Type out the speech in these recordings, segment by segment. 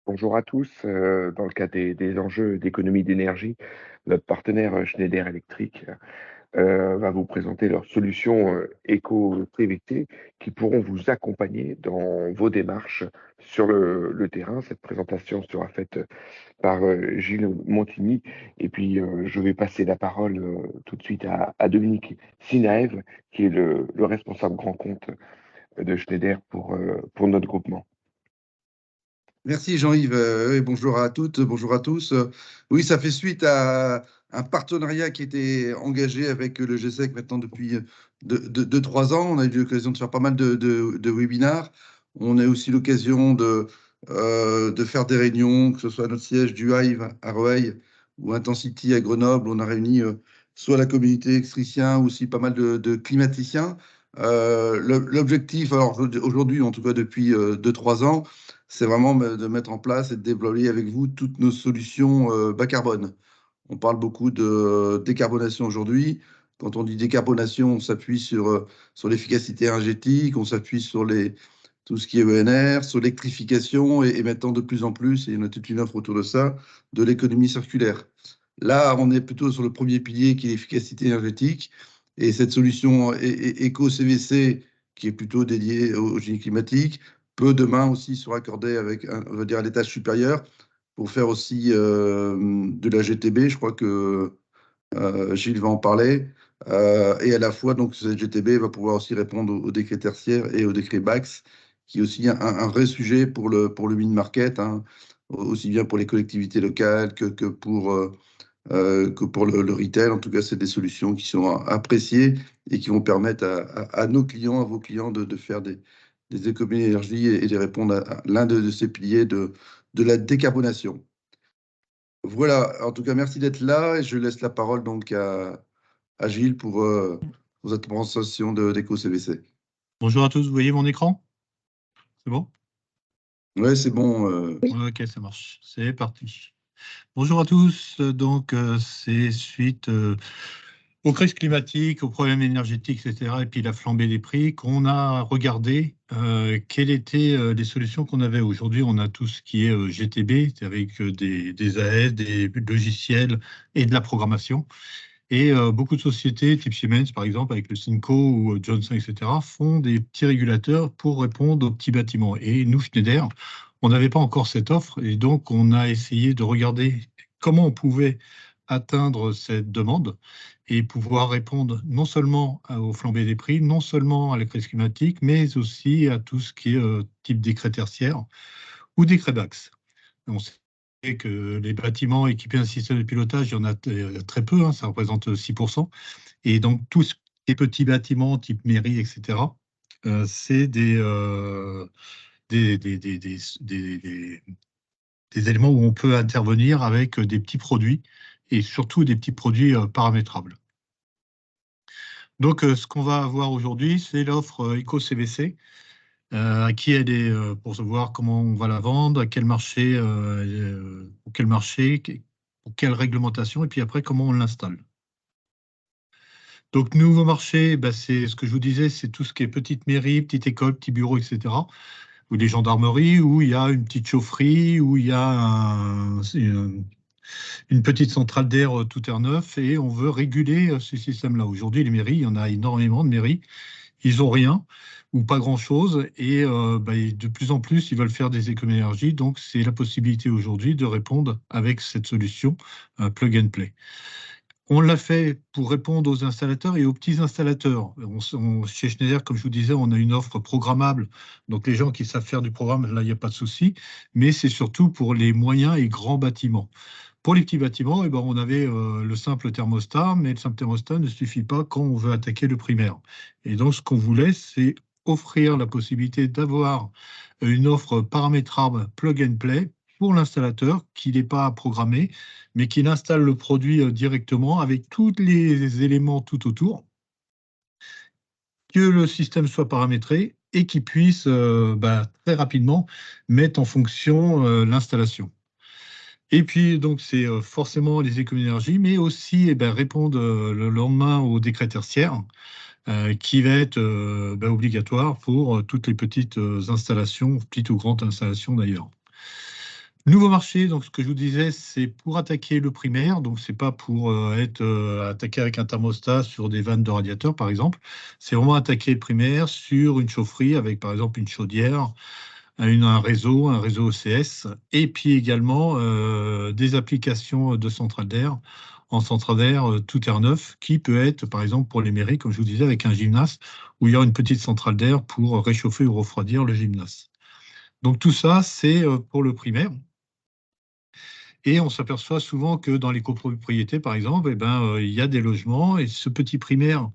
Bonjour à tous. Dans le cadre des enjeux d'économie d'énergie, notre partenaire Schneider Electric va vous présenter leurs solutions éco-PVT qui pourront vous accompagner dans vos démarches sur le terrain. Cette présentation sera faite par Gilles Montigny. Et puis, je vais passer la parole tout de suite à Dominique Sinaev, qui est le responsable grand compte de Schneider pour notre groupement. Merci Jean-Yves, et bonjour à toutes, bonjour à tous. Oui, ça fait suite à un partenariat qui était engagé avec le GSEC maintenant depuis 3 ans. On a eu l'occasion de faire pas mal de webinars. On a aussi l'occasion de faire des réunions, que ce soit à notre siège du Hive à Rueil ou Intensity à Grenoble. On a réuni soit la communauté électricien ou aussi pas mal de climaticiens. L'objectif, alors aujourd'hui, en tout cas depuis 2-3 ans, c'est vraiment de mettre en place et de déployer avec vous toutes nos solutions bas carbone. On parle beaucoup de décarbonation aujourd'hui. Quand on dit décarbonation, on s'appuie sur l'efficacité énergétique, on s'appuie sur tout ce qui est ENR, sur l'électrification et maintenant de plus en plus, et on a toute une offre autour de ça, de l'économie circulaire. Là, on est plutôt sur le premier pilier qui est l'efficacité énergétique. Et cette solution éco-CVC, qui est plutôt dédiée au génie climatique, peut demain aussi se raccorder avec, on va dire, à l'étage supérieur pour faire aussi de la GTB. Je crois que Gilles va en parler. Et à la fois, donc, cette GTB va pouvoir aussi répondre au décret tertiaire et au décret BAX, qui est aussi un vrai sujet pour le mid-market, hein, aussi bien pour les collectivités locales que pour le retail. En tout cas, c'est des solutions qui sont appréciées et qui vont permettre à nos clients, à vos clients, de faire des économies d'énergie et de répondre à l'un de ces piliers de la décarbonation. Voilà, en tout cas, merci d'être là et je laisse la parole donc à Gilles pour cette présentation d'EcoCVC. Bonjour à tous, vous voyez mon écran? C'est bon? Ouais, c'est bon. Ok, ça marche. C'est parti. Bonjour à tous. Donc, c'est suite aux crises climatiques, aux problèmes énergétiques, etc., et puis la flambée des prix, qu'on a regardé quelles étaient les solutions qu'on avait. Aujourd'hui, on a tout ce qui est GTB, avec des AS, des logiciels et de la programmation. Et beaucoup de sociétés, type Siemens par exemple, avec le Synco ou Johnson, etc., font des petits régulateurs pour répondre aux petits bâtiments. Et nous, Schneider, on n'avait pas encore cette offre, et donc on a essayé de regarder comment on pouvait atteindre cette demande et pouvoir répondre non seulement aux flambées des prix, non seulement à la crise climatique, mais aussi à tout ce qui est type décret tertiaire ou décret BAX. On sait que les bâtiments équipés d'un système de pilotage, il y en a très peu, hein, ça représente 6%. Et donc, tous ces petits bâtiments type mairie, etc., c'est des éléments où on peut intervenir avec des petits produits et surtout des petits produits paramétrables. Donc, ce qu'on va avoir aujourd'hui, c'est l'offre EcoCVC. À qui elle est pour savoir comment on va la vendre, à quel marché, pour quelle réglementation, et puis après, comment on l'installe. Donc, nouveau marché, c'est ce que je vous disais, c'est tout ce qui est petite mairie, petite école, petit bureau, etc. Ou des gendarmeries, où il y a une petite chaufferie, où il y a une petite centrale d'air tout air neuf, et on veut réguler ce système-là. Aujourd'hui, les mairies, il y en a énormément de mairies. Ils n'ont rien ou pas grand-chose et de plus en plus, ils veulent faire des économies d'énergie. Donc, c'est la possibilité aujourd'hui de répondre avec cette solution plug and play. On l'a fait pour répondre aux installateurs et aux petits installateurs. Chez Schneider, comme je vous disais, on a une offre programmable. Donc, les gens qui savent faire du programme, là, il n'y a pas de souci. Mais c'est surtout pour les moyens et grands bâtiments. Pour les petits bâtiments, on avait le simple thermostat, mais le simple thermostat ne suffit pas quand on veut attaquer le primaire. Et donc, ce qu'on voulait, c'est offrir la possibilité d'avoir une offre paramétrable plug and play pour l'installateur qui n'est pas programmé, mais qui installe le produit directement avec tous les éléments tout autour, que le système soit paramétré et qu'il puisse très rapidement mettre en fonction l'installation. Et puis, donc, c'est forcément les économies d'énergie, mais aussi répondre le lendemain au décret tertiaire, qui va être obligatoire pour toutes les petites installations, petites ou grandes installations d'ailleurs. Nouveau marché, donc ce que je vous disais, c'est pour attaquer le primaire, donc c'est pas pour être attaqué avec un thermostat sur des vannes de radiateurs, par exemple. C'est vraiment attaquer le primaire sur une chaufferie avec, par exemple, une chaudière, un réseau OCS, et puis également des applications de centrale d'air, en centrale d'air tout air neuf, qui peut être, par exemple, pour les mairies, comme je vous disais, avec un gymnase, où il y a une petite centrale d'air pour réchauffer ou refroidir le gymnase. Donc tout ça, c'est pour le primaire. Et on s'aperçoit souvent que dans les copropriétés, par exemple, il y a des logements et ce petit primaire,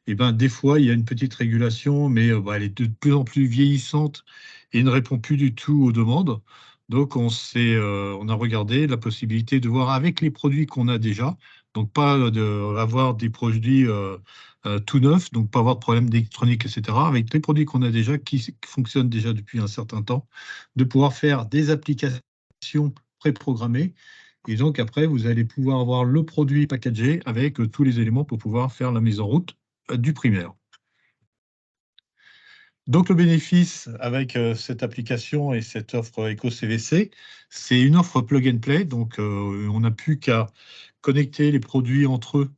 des fois, il y a une petite régulation, mais elle est de plus en plus vieillissante et ne répond plus du tout aux demandes. Donc, on a regardé la possibilité de voir avec les produits qu'on a déjà, donc pas avoir des produits tout neufs, donc pas avoir de problème d'électronique, etc., avec les produits qu'on a déjà, qui fonctionnent déjà depuis un certain temps, de pouvoir faire des applications préprogrammées. Et donc, après, vous allez pouvoir avoir le produit packagé avec tous les éléments pour pouvoir faire la mise en route du primaire. Donc, le bénéfice avec cette application et cette offre EcoCVC, c'est une offre plug and play. Donc, on n'a plus qu'à connecter les produits entre eux,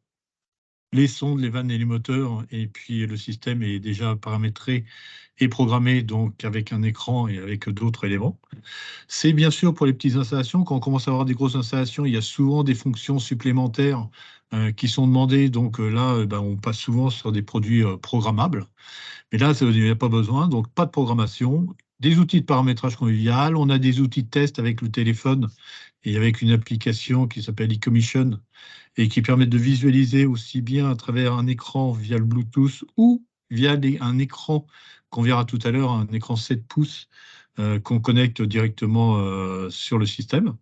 les sondes, les vannes et les moteurs, et puis le système est déjà paramétré et programmé, donc avec un écran et avec d'autres éléments. C'est bien sûr pour les petites installations. Quand on commence à avoir des grosses installations, il y a souvent des fonctions supplémentaires qui sont demandées. Donc là, on passe souvent sur des produits programmables. Mais là, il n'y a pas besoin. Donc, pas de programmation. Des outils de paramétrage convivial. On a des outils de test avec le téléphone et avec une application qui s'appelle eCommission et qui permettent de visualiser aussi bien à travers un écran via le Bluetooth ou via un écran qu'on verra tout à l'heure, un écran 7 pouces qu'on connecte directement sur le système.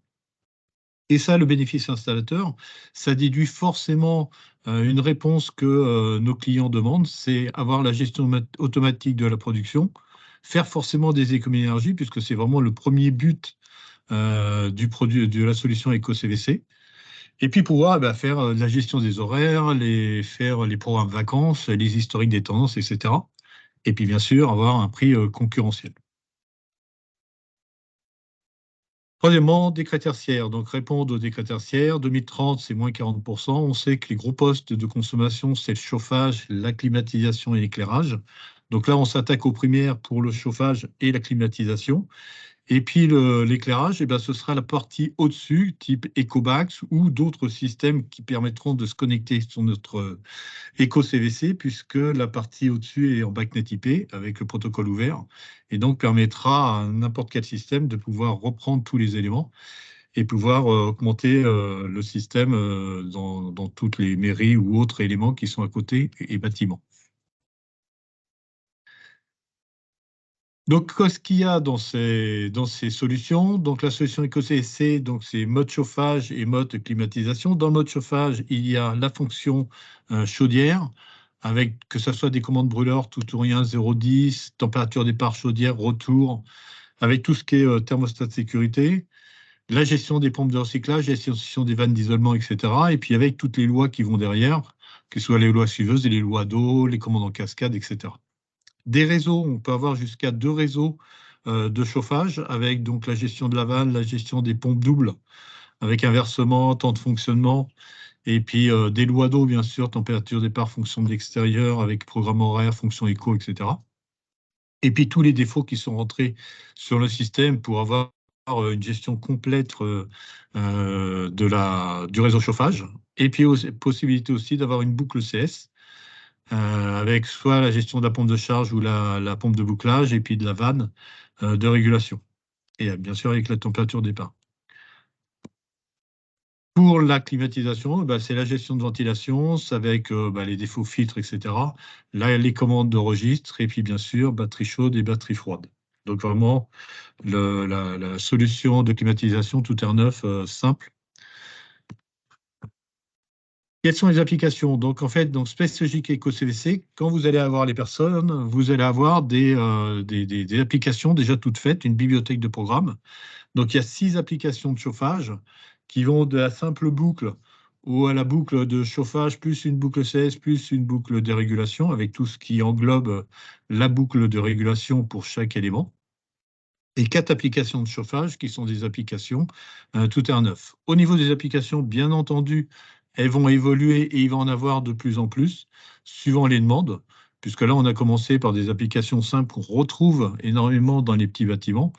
Et ça, le bénéfice installateur, ça déduit forcément une réponse que nos clients demandent, c'est avoir la gestion automatique de la production, faire forcément des économies d'énergie, puisque c'est vraiment le premier but du produit, de la solution EcoCVC. Et puis pouvoir faire la gestion des horaires, faire les programmes vacances, les historiques des tendances, etc. Et puis bien sûr, avoir un prix concurrentiel. Troisièmement, décret tertiaire. Donc, répondre aux décrets tertiaires. 2030, c'est moins 40%. On sait que les gros postes de consommation, c'est le chauffage, la climatisation et l'éclairage. Donc là, on s'attaque aux primaires pour le chauffage et la climatisation. Et puis l'éclairage, ce sera la partie au-dessus, type EcoBax ou d'autres systèmes qui permettront de se connecter sur notre EcoCVC, puisque la partie au-dessus est en BACnet IP avec le protocole ouvert, et donc permettra à n'importe quel système de pouvoir reprendre tous les éléments et pouvoir augmenter le système dans toutes les mairies ou autres éléments qui sont à côté et bâtiments. Donc, qu'est-ce qu'il y a dans ces solutions? Donc, la solution EcoCVC, donc c'est mode chauffage et mode climatisation. Dans le mode chauffage, il y a la fonction chaudière, avec que ce soit des commandes brûleurs, tout ou rien, 0,10, température départ chaudière, retour, avec tout ce qui est thermostat de sécurité, la gestion des pompes de recyclage, la gestion des vannes d'isolement, etc. Et puis avec toutes les lois qui vont derrière, que ce soit les lois suiveuses et les lois d'eau, les commandes en cascade, etc. Des réseaux, on peut avoir jusqu'à 2 réseaux de chauffage avec donc la gestion de la vanne, la gestion des pompes doubles, avec inversement, temps de fonctionnement, et puis des lois d'eau, bien sûr, température départ, fonction de l'extérieur, avec programme horaire, fonction éco, etc. Et puis tous les défauts qui sont rentrés sur le système pour avoir une gestion complète du réseau chauffage. Et puis possibilité aussi d'avoir une boucle CS avec soit la gestion de la pompe de charge ou la pompe de bouclage, et puis de la vanne de régulation. Et bien sûr, avec la température départ. Pour la climatisation, c'est la gestion de ventilation, c'est avec les défauts filtres, etc. Là, les commandes de registre, et puis bien sûr, batterie chaude et batterie froide. Donc vraiment, la solution de climatisation tout air neuf simple. Quelles sont les applications? Donc, en fait, Space Logic et EcoCVC, quand vous allez avoir les personnes, vous allez avoir des applications déjà toutes faites, une bibliothèque de programmes. Donc, il y a 6 applications de chauffage qui vont de la simple boucle ou à la boucle de chauffage, plus une boucle CS, plus une boucle de régulation, avec tout ce qui englobe la boucle de régulation pour chaque élément. et 4 applications de chauffage qui sont des applications tout air neuf. Au niveau des applications, bien entendu, elles vont évoluer et il va en avoir de plus en plus, suivant les demandes, puisque là, on a commencé par des applications simples qu'on retrouve énormément dans les petits bâtiments.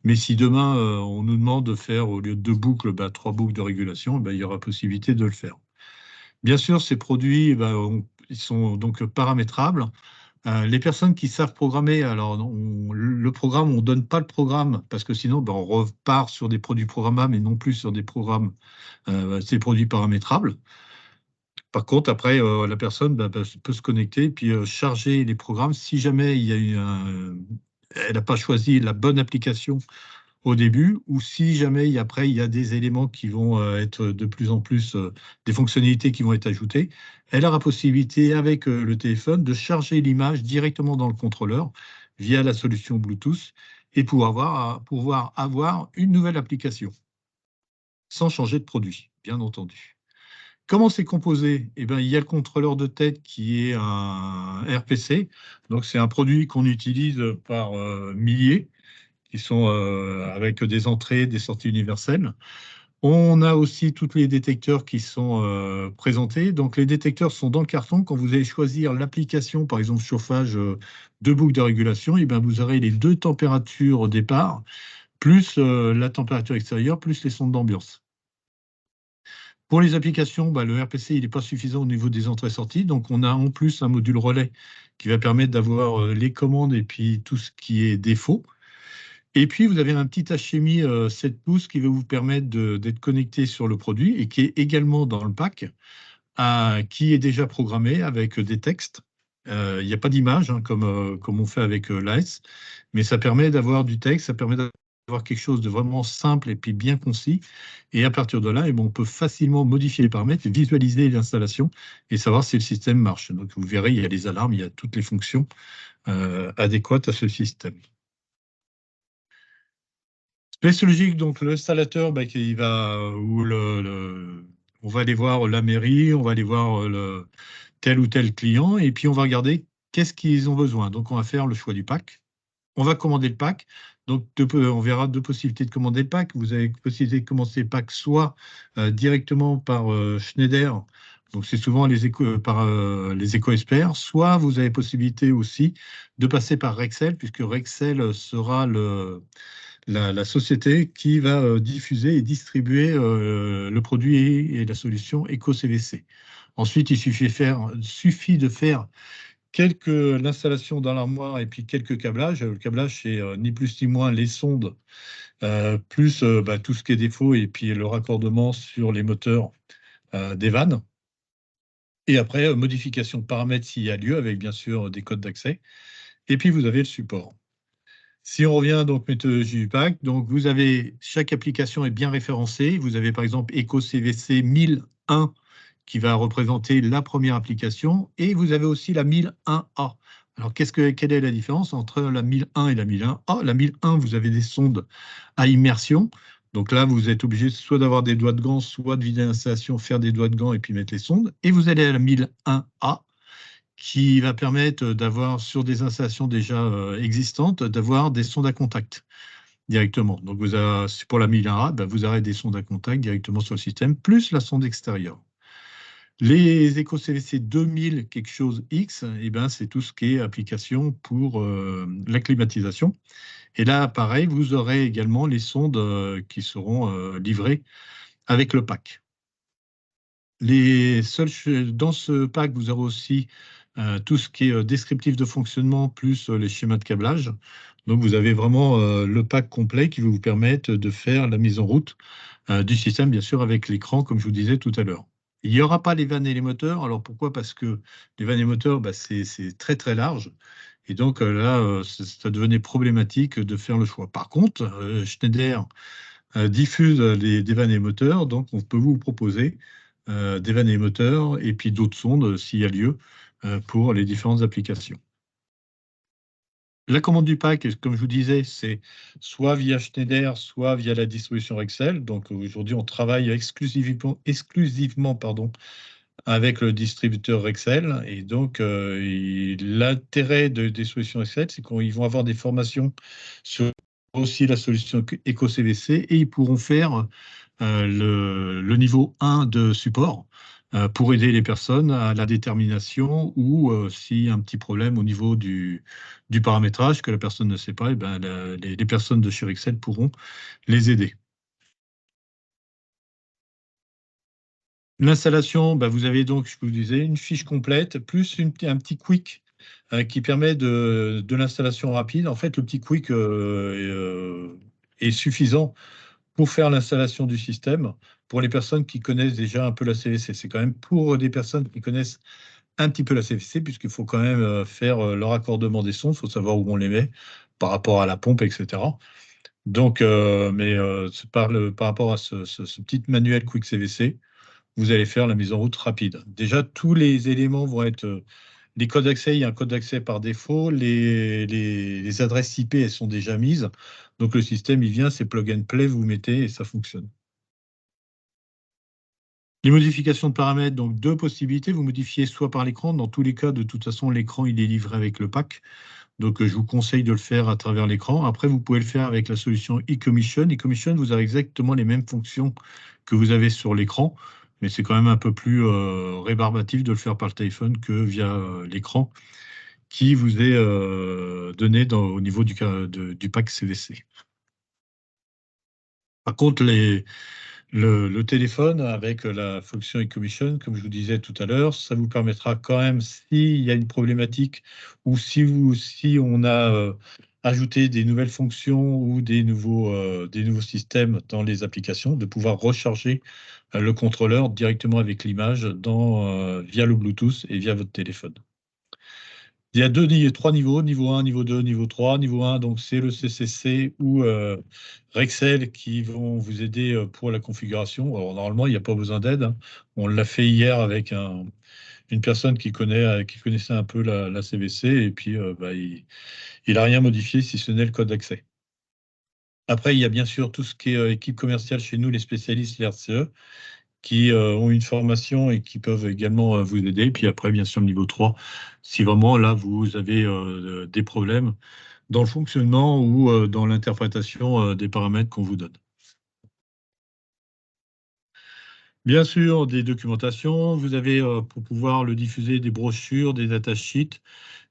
Mais si demain, on nous demande de faire, au lieu de 2 boucles, 3 boucles de régulation, il y aura possibilité de le faire. Bien sûr, ces produits, ils sont donc paramétrables. Les personnes qui savent programmer, alors le programme, on ne donne pas le programme parce que sinon, on repart sur des produits programmables et non plus sur des programmes, ces produits paramétrables. Par contre, après, la personne peut se connecter et puis charger les programmes si jamais elle n'a pas choisi la bonne application au début, ou si jamais après il y a des éléments qui vont être de plus en plus, des fonctionnalités qui vont être ajoutées, elle aura possibilité avec le téléphone de charger l'image directement dans le contrôleur via la solution Bluetooth et pouvoir avoir une nouvelle application sans changer de produit, bien entendu. Comment c'est composé? Il y a le contrôleur de tête qui est un RPC, donc c'est un produit qu'on utilise par milliers, qui sont avec des entrées, des sorties universelles. On a aussi tous les détecteurs qui sont présentés. Donc, les détecteurs sont dans le carton. Quand vous allez choisir l'application, par exemple chauffage de boucle de régulation, vous aurez les 2 températures au départ, plus la température extérieure, plus les sondes d'ambiance. Pour les applications, le RPC n'est pas suffisant au niveau des entrées-sorties. Donc, on a en plus un module relais qui va permettre d'avoir les commandes et puis tout ce qui est défaut. Et puis, vous avez un petit HMI 7 pouces qui va vous permettre d'être connecté sur le produit et qui est également dans le pack, qui est déjà programmé avec des textes. Il n'y a pas d'image comme on fait avec l'AS, mais ça permet d'avoir du texte, ça permet d'avoir quelque chose de vraiment simple et puis bien concis. Et à partir de là, on peut facilement modifier les paramètres, visualiser l'installation et savoir si le système marche. Donc, vous verrez, il y a les alarmes, il y a toutes les fonctions adéquates à ce système. Space Logic, donc l'installateur, on va aller voir la mairie, on va aller voir tel ou tel client, et puis on va regarder qu'est-ce qu'ils ont besoin. Donc on va faire le choix du pack. On va commander le pack. Donc on verra 2 possibilités de commander le pack. Vous avez possibilité de commander le pack soit directement par Schneider, donc c'est souvent par les éco-experts, soit vous avez possibilité aussi de passer par Rexel, puisque Rexel sera la société qui va diffuser et distribuer le produit et la solution EcoCVC. Ensuite, il suffit de faire l'installation dans l'armoire et puis quelques câblages. Le câblage, c'est ni plus ni moins les sondes, plus tout ce qui est défaut et puis le raccordement sur les moteurs des vannes. Et après, modification de paramètres s'il y a lieu, avec bien sûr des codes d'accès. Et puis, vous avez le support. Si on revient donc méthodologie du pack, donc chaque application est bien référencée. Vous avez par exemple EcoCVC 1001 qui va représenter la première application et vous avez aussi la 1001A. Alors quelle est la différence entre la 1001 et la 1001A? La 1001, vous avez des sondes à immersion. Donc là, vous êtes obligé soit d'avoir des doigts de gants, soit de vider l'installation, faire des doigts de gants et puis mettre les sondes. Et vous allez à la 1001A qui va permettre d'avoir, sur des installations déjà existantes, d'avoir des sondes à contact directement. Donc, pour la 1001A, vous aurez des sondes à contact directement sur le système, plus la sonde extérieure. Les EcoCVC 2000 quelque chose X, c'est tout ce qui est application pour la climatisation. Et là, pareil, vous aurez également les sondes qui seront livrées avec le pack. Dans ce pack, vous aurez aussi tout ce qui est descriptif de fonctionnement, plus les schémas de câblage. Donc, vous avez vraiment le pack complet qui va vous permettre de faire la mise en route du système, bien sûr, avec l'écran, comme je vous disais tout à l'heure. Il n'y aura pas les vannes et les moteurs. Alors, pourquoi? Parce que les vannes et les moteurs, c'est très, très large. Et donc, là, ça devenait problématique de faire le choix. Par contre, Schneider diffuse des vannes et moteurs. Donc, on peut vous proposer des vannes et moteurs et puis d'autres sondes s'il y a lieu pour les différentes applications. La commande du pack, comme je vous disais, c'est soit via Schneider, soit via la distribution Rexel. Donc aujourd'hui, on travaille exclusivement avec le distributeur Rexel. Et donc, l'intérêt de distribution Rexel, c'est qu'ils vont avoir des formations sur aussi la solution EcoCVC et ils pourront faire le niveau 1 de support pour aider les personnes à la détermination ou s'il y a un petit problème au niveau du paramétrage que la personne ne sait pas, et ben, les personnes de chez Rexel pourront les aider. L'installation, ben, vous avez donc, je vous disais, une fiche complète, plus un petit quick qui permet de l'installation rapide. En fait, le petit quick est suffisant pour faire l'installation du système pour les personnes qui connaissent déjà un peu la CVC. C'est quand même pour des personnes qui connaissent un petit peu la CVC, puisqu'il faut quand même faire le raccordement des sons, il faut savoir où on les met par rapport à la pompe, etc. Donc, par rapport à ce petit manuel Quick CVC, vous allez faire la mise en route rapide. Déjà, tous les éléments vont être les codes d'accès, il y a un code d'accès par défaut. Les adresses IP, elles sont déjà mises. Donc, le système, il vient, c'est plug and play, vous mettez et ça fonctionne. Les modifications de paramètres, donc deux possibilités. Vous modifiez soit par l'écran. Dans tous les cas, de toute façon, l'écran, il est livré avec le pack. Donc, je vous conseille de le faire à travers l'écran. Après, vous pouvez le faire avec la solution eCommission. eCommission, vous avez exactement les mêmes fonctions que vous avez sur l'écran, mais c'est quand même un peu plus rébarbatif de le faire par le téléphone que via l'écran qui vous est donné au niveau du pack CVC. Par contre, le téléphone avec la fonction eCommission, comme je vous disais tout à l'heure, ça vous permettra quand même, s'il y a une problématique ou si on a ajouté des nouvelles fonctions ou des nouveaux systèmes dans les applications, de pouvoir recharger le contrôleur directement avec l'image via le Bluetooth et via votre téléphone. Il y a trois niveaux, niveau 1, niveau 2, niveau 3. Niveau 1, donc c'est le CCC ou Rexel qui vont vous aider pour la configuration. Alors normalement, il n'y a pas besoin d'aide, hein. On l'a fait hier avec une personne qui connaissait un peu la CVC et puis il n'a rien modifié si ce n'est le code d'accès. Après, il y a bien sûr tout ce qui est équipe commerciale chez nous, les spécialistes, les RCE, qui ont une formation et qui peuvent également vous aider. Puis après, bien sûr, le niveau 3, si vraiment là, vous avez des problèmes dans le fonctionnement ou dans l'interprétation des paramètres qu'on vous donne. Bien sûr, des documentations. Vous avez, pour pouvoir le diffuser, des brochures, des datasheets,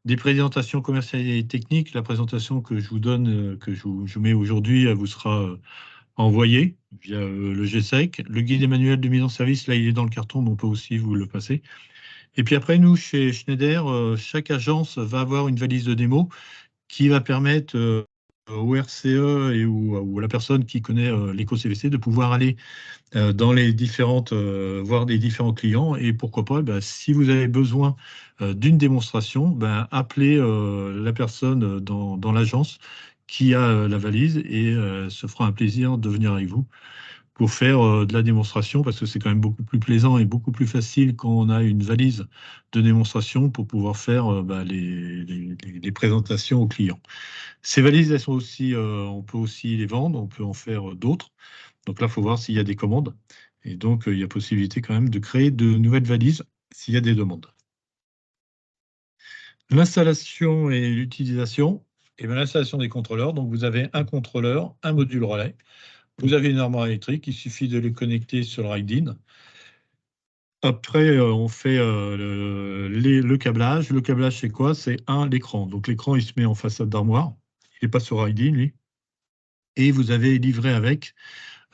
des présentations commerciales et techniques. La présentation que je vous donne, que je vous mets aujourd'hui, elle vous sera envoyé via le GSEC. Le guide et manuel de mise en service, là, il est dans le carton, mais on peut aussi vous le passer. Et puis après, nous, chez Schneider, chaque agence va avoir une valise de démo qui va permettre au RCE et ou à la personne qui connaît l'éco-CVC de pouvoir aller dans les voir les différents clients. Et pourquoi pas, si vous avez besoin d'une démonstration, appelez la personne dans l'agence qui a la valise et se fera un plaisir de venir avec vous pour faire de la démonstration, parce que c'est quand même beaucoup plus plaisant et beaucoup plus facile quand on a une valise de démonstration pour pouvoir faire les présentations aux clients. Ces valises, elles sont aussi, on peut aussi les vendre, on peut en faire d'autres. Donc là, il faut voir s'il y a des commandes. Et donc, il y a possibilité quand même de créer de nouvelles valises s'il y a des demandes. L'installation et l'utilisation. Et l'installation des contrôleurs. Donc, vous avez un contrôleur, un module relais. Vous avez une armoire électrique. Il suffit de les connecter sur le ride-in. Après, on fait le câblage. Le câblage, c'est quoi? C'est l'écran. Donc, l'écran, il se met en façade d'armoire. Il n'est pas sur ride-in, lui. Et vous avez livré avec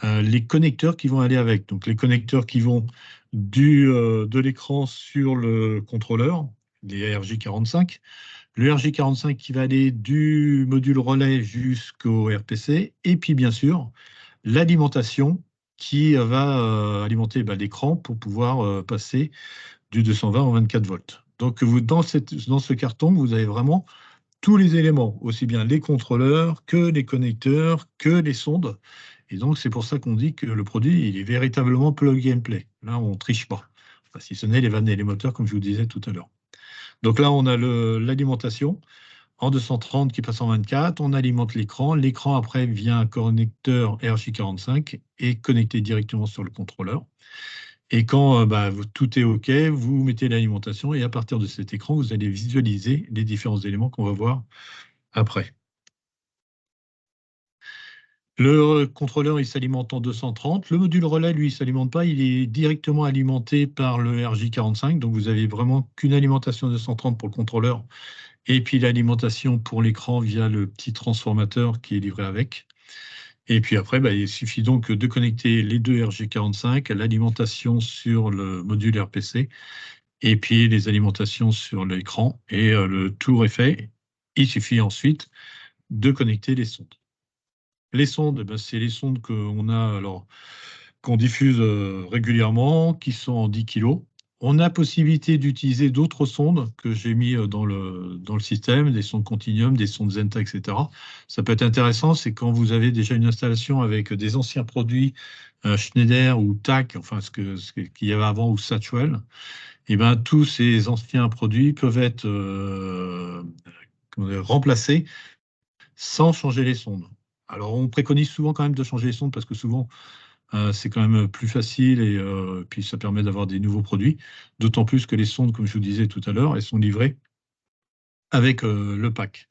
les connecteurs qui vont aller avec. Donc, les connecteurs qui vont de l'écran sur le contrôleur, les RJ45. Le RJ45 qui va aller du module relais jusqu'au RPC. Et puis, bien sûr, l'alimentation qui va alimenter l'écran pour pouvoir passer du 220 en 24 volts. Donc, dans ce carton, vous avez vraiment tous les éléments, aussi bien les contrôleurs que les connecteurs, que les sondes. Et donc, c'est pour ça qu'on dit que le produit, il est véritablement plug and play. Là, on ne triche pas. Enfin, si ce n'est les vannes et les moteurs, comme je vous disais tout à l'heure. Donc là, on a l'alimentation en 230 qui passe en 24. On alimente l'écran. L'écran, après, vient un connecteur RJ45 et connecté directement sur le contrôleur. Et quand tout est OK, vous mettez l'alimentation et à partir de cet écran, vous allez visualiser les différents éléments qu'on va voir après. Le contrôleur, il s'alimente en 230. Le module relais, lui, il ne s'alimente pas. Il est directement alimenté par le RJ45. Donc, vous avez vraiment qu'une alimentation 230 pour le contrôleur. Et puis, l'alimentation pour l'écran via le petit transformateur qui est livré avec. Et puis après, il suffit donc de connecter les deux RJ45, l'alimentation sur le module RPC, et puis les alimentations sur l'écran. Et le tour est fait. Il suffit ensuite de connecter les sondes. Les sondes, c'est les sondes qu'on diffuse régulièrement, qui sont en 10 kg. On a possibilité d'utiliser d'autres sondes que j'ai mis dans le système, des sondes Continuum, des sondes Zenta, etc. Ça peut être intéressant, c'est quand vous avez déjà une installation avec des anciens produits Schneider ou TAC, enfin qu'il y avait avant, ou Satchwell, et ben tous ces anciens produits peuvent être remplacés sans changer les sondes. Alors, on préconise souvent quand même de changer les sondes parce que souvent, c'est quand même plus facile et puis ça permet d'avoir des nouveaux produits. D'autant plus que les sondes, comme je vous disais tout à l'heure, elles sont livrées avec le pack.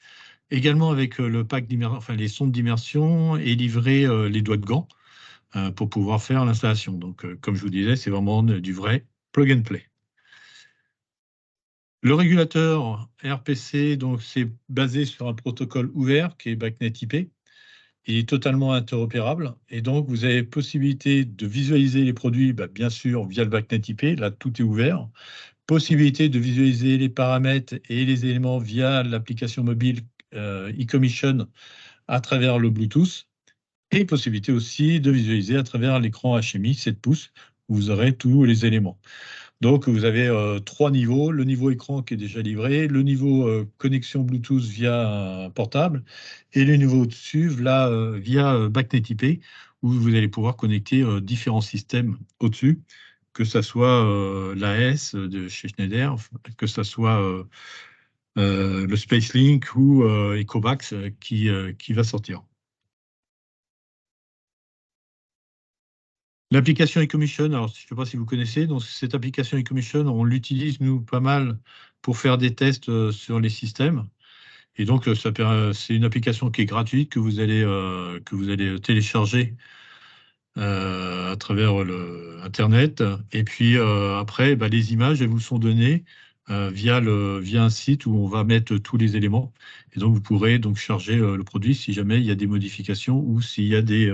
Également avec le pack d'immersion, enfin les sondes d'immersion et livré les doigts de gants pour pouvoir faire l'installation. Donc, comme je vous disais, c'est vraiment du vrai plug and play. Le régulateur RPC, donc c'est basé sur un protocole ouvert qui est BACnet IP. Il est totalement interopérable et donc vous avez possibilité de visualiser les produits, bien sûr, via le BACnet IP, là tout est ouvert. Possibilité de visualiser les paramètres et les éléments via l'application mobile eCommission à travers le Bluetooth et possibilité aussi de visualiser à travers l'écran HMI 7 pouces où vous aurez tous les éléments. Donc, vous avez 3 niveaux, le niveau écran qui est déjà livré, le niveau connexion Bluetooth via un portable, et le niveau au-dessus, là, via BACnet IP, où vous allez pouvoir connecter différents systèmes au-dessus, que ce soit l'AS de chez Schneider, que ce soit le SpaceLink ou Ecovax qui va sortir. L'application eCommission, alors je ne sais pas si vous connaissez, donc cette application eCommission, on l'utilise nous pas mal pour faire des tests sur les systèmes. Et donc c'est une application qui est gratuite que vous allez télécharger à travers Internet. Et puis après, les images, elles vous sont données via un site où on va mettre tous les éléments. Et donc vous pourrez donc charger le produit si jamais il y a des modifications ou s'il y a des